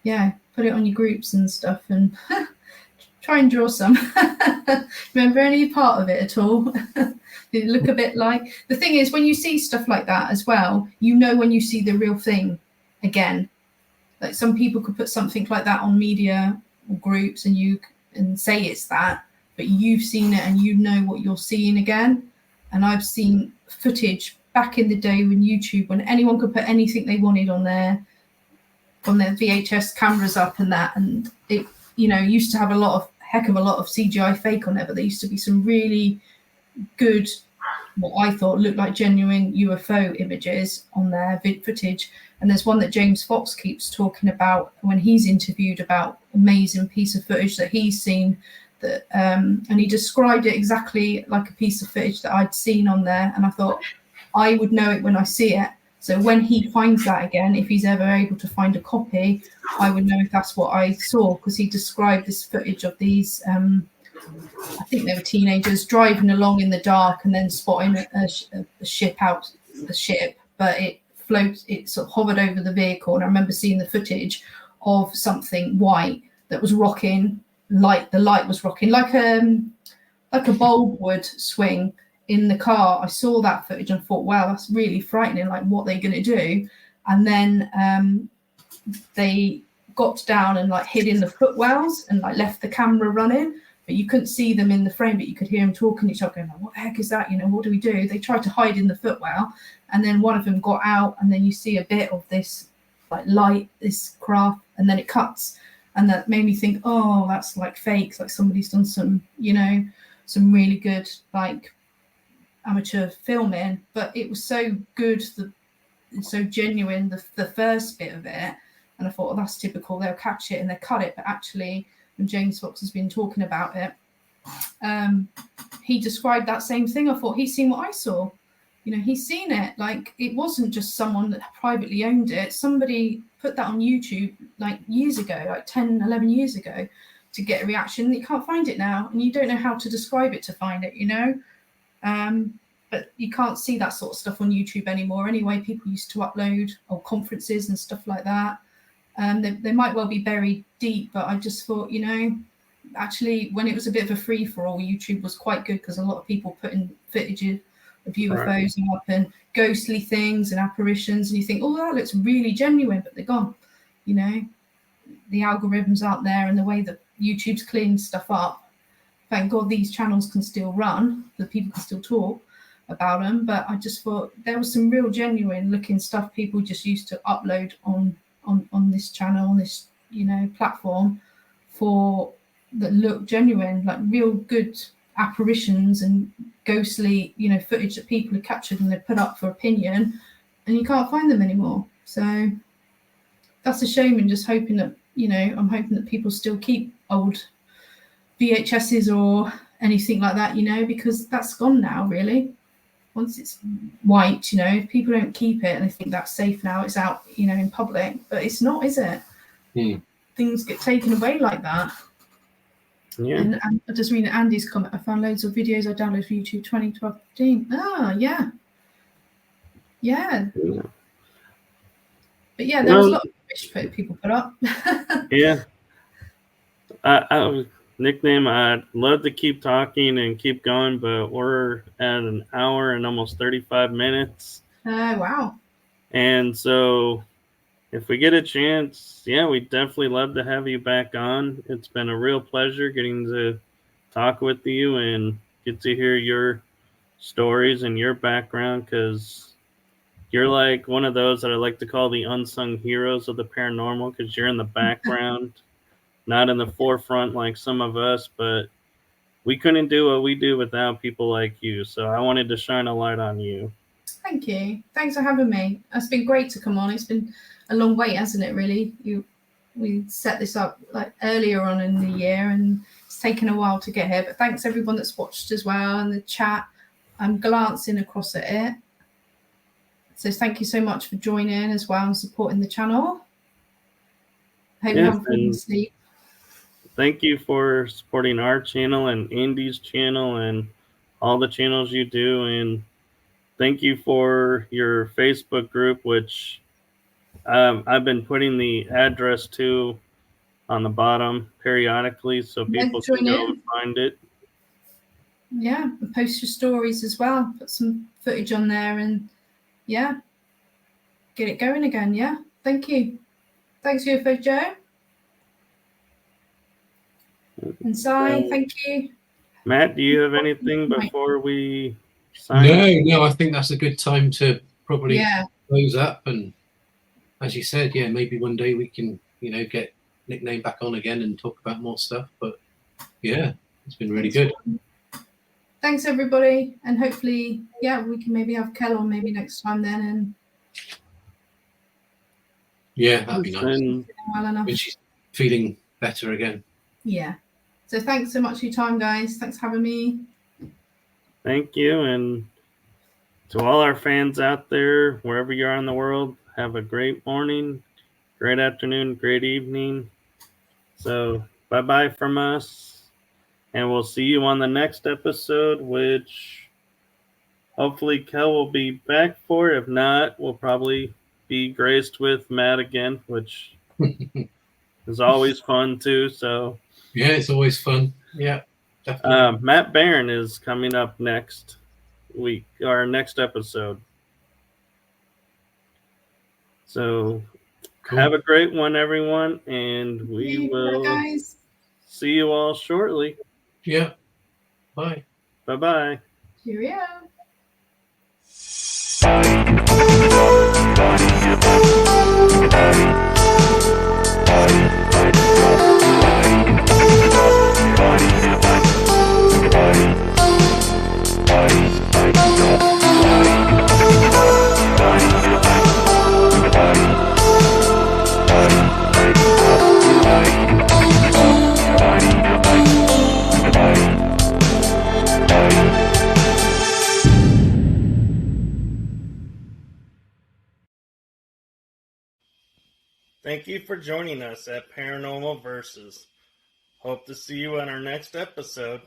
yeah, put it on your groups and stuff and try and draw some. Remember any part of it at all? Did it look a bit like? The thing is, when you see stuff like that as well, when you see the real thing again. Like some people could put something like that on media or groups and say it's that, but you've seen it and you know what you're seeing again. And I've seen footage back in the day when anyone could put anything they wanted on their VHS cameras up and that, and it used to have a heck of a lot of CGI fake on there, but there used to be some really good, what I thought looked like genuine UFO images on their footage. And there's one that James Fox keeps talking about when he's interviewed about amazing piece of footage that he's seen, that and he described it exactly like a piece of footage that I'd seen on there, and I thought I would know it when I see it. So when he finds that again, if he's ever able to find a copy, I would know if that's what I saw, because he described this footage of these I think they were teenagers driving along in the dark and then spotting a ship, but it sort of hovered over the vehicle, and I remember seeing the footage of something white that was rocking, the light was rocking like a bulb would swing in the car. I saw that footage and thought, wow, that's really frightening, like what they're going to do. And then they got down and like hid in the footwells and like left the camera running, but you couldn't see them in the frame, but you could hear them talking to each other, going, what the heck is that? What do we do? They tried to hide in the footwell, and then one of them got out, and then you see a bit of this like light, this craft, and then it cuts. And that made me think, oh, that's like fakes, like somebody's done some really good like amateur filming. But it was so good, so genuine, the first bit of it, and I thought, oh, that's typical, they'll catch it and they'll cut it. But actually, when James Fox has been talking about it, he described that same thing. I thought, he's seen what I saw. He's seen it. Like, it wasn't just someone that privately owned it. Somebody put that on YouTube like years ago, like 10, 11 years ago, to get a reaction. You can't find it now, and you don't know how to describe it to find it, but you can't see that sort of stuff on YouTube anymore. Anyway, people used to upload old conferences and stuff like that. They might well be buried deep, but I just thought, actually, when it was a bit of a free-for-all, YouTube was quite good, because a lot of people put in footage of UFOs and up and ghostly things and apparitions, and you think, oh, that looks really genuine, but they're gone. The algorithms out there and the way that YouTube's cleaning stuff up. Thank God these channels can still run, that people can still talk about them. But I just thought there was some real genuine looking stuff people just used to upload on this channel, on this platform, that look genuine, like real good apparitions and ghostly footage that people have captured and they put up for opinion, and you can't find them anymore. So that's a shame, and just hoping that I'm hoping that people still keep old VHSs or anything like that, because that's gone now, really. Once it's white, if people don't keep it and they think that's safe now, it's out, in public, but it's not, is it? Things get taken away like that. Yeah. And I just reading Andy's comment, I found loads of videos I downloaded from YouTube 2012, 15. Oh, yeah. Yeah. But yeah, there was a lot of rubbish people put up. Yeah. Nicname, I'd love to keep talking and keep going, but we're at an hour and almost 35 minutes. Wow. And so if we get a chance, we'd definitely love to have you back on. It's been a real pleasure getting to talk with you and get to hear your stories and your background, because you're like one of those that I like to call the unsung heroes of the paranormal, because you're in the background, not in the forefront like some of us, but we couldn't do what we do without people like you. So I wanted to shine a light on you. Thank you. Thanks for having me. It's been great to come on. It's been a long wait, hasn't it, really? We set this up like earlier on in the year, and it's taken a while to get here. But thanks everyone that's watched as well, and the chat. I'm glancing across at it. So thank you so much for joining as well and supporting the channel. Hope you have a good sleep. thank you for supporting our channel and Andy's channel and all the channels you do. And thank you for your Facebook group, which I've been putting the address to on the bottom periodically so people can join go in. and find it. Yeah, and post your stories as well. Put some footage on there and yeah, get it going again. Yeah, thank you. Thanks, UFO Joe. And Si, thank you. Matt, do you have anything before we sign up? No, I think that's a good time to probably Yeah, close up. And as you said, yeah, maybe one day we can, get Nicname back on again and talk about more stuff. But yeah, it's been really good. thanks everybody, and hopefully, yeah, we can maybe have Kel on maybe next time then, and Yeah, that'd be nice. And well enough. When she's feeling better again. Yeah. So thanks so much for your time, guys. Thanks for having me. thank you. And to all our fans out there, wherever you are in the world, have a great morning, great afternoon, great evening. So bye-bye from us. And we'll see you on the next episode, which hopefully Kel will be back for. If not, we'll probably be graced with Matt again, which is always fun too. So Yeah, it's always fun. Yeah, definitely. Matt Barron is coming up next week, or next episode. So Cool. have a great one, everyone, and we will guys. see you all shortly. Yeah. Bye. Bye-bye. Cheerio. Thank you for joining us at Paranormal Versus. Hope to see you on our next episode.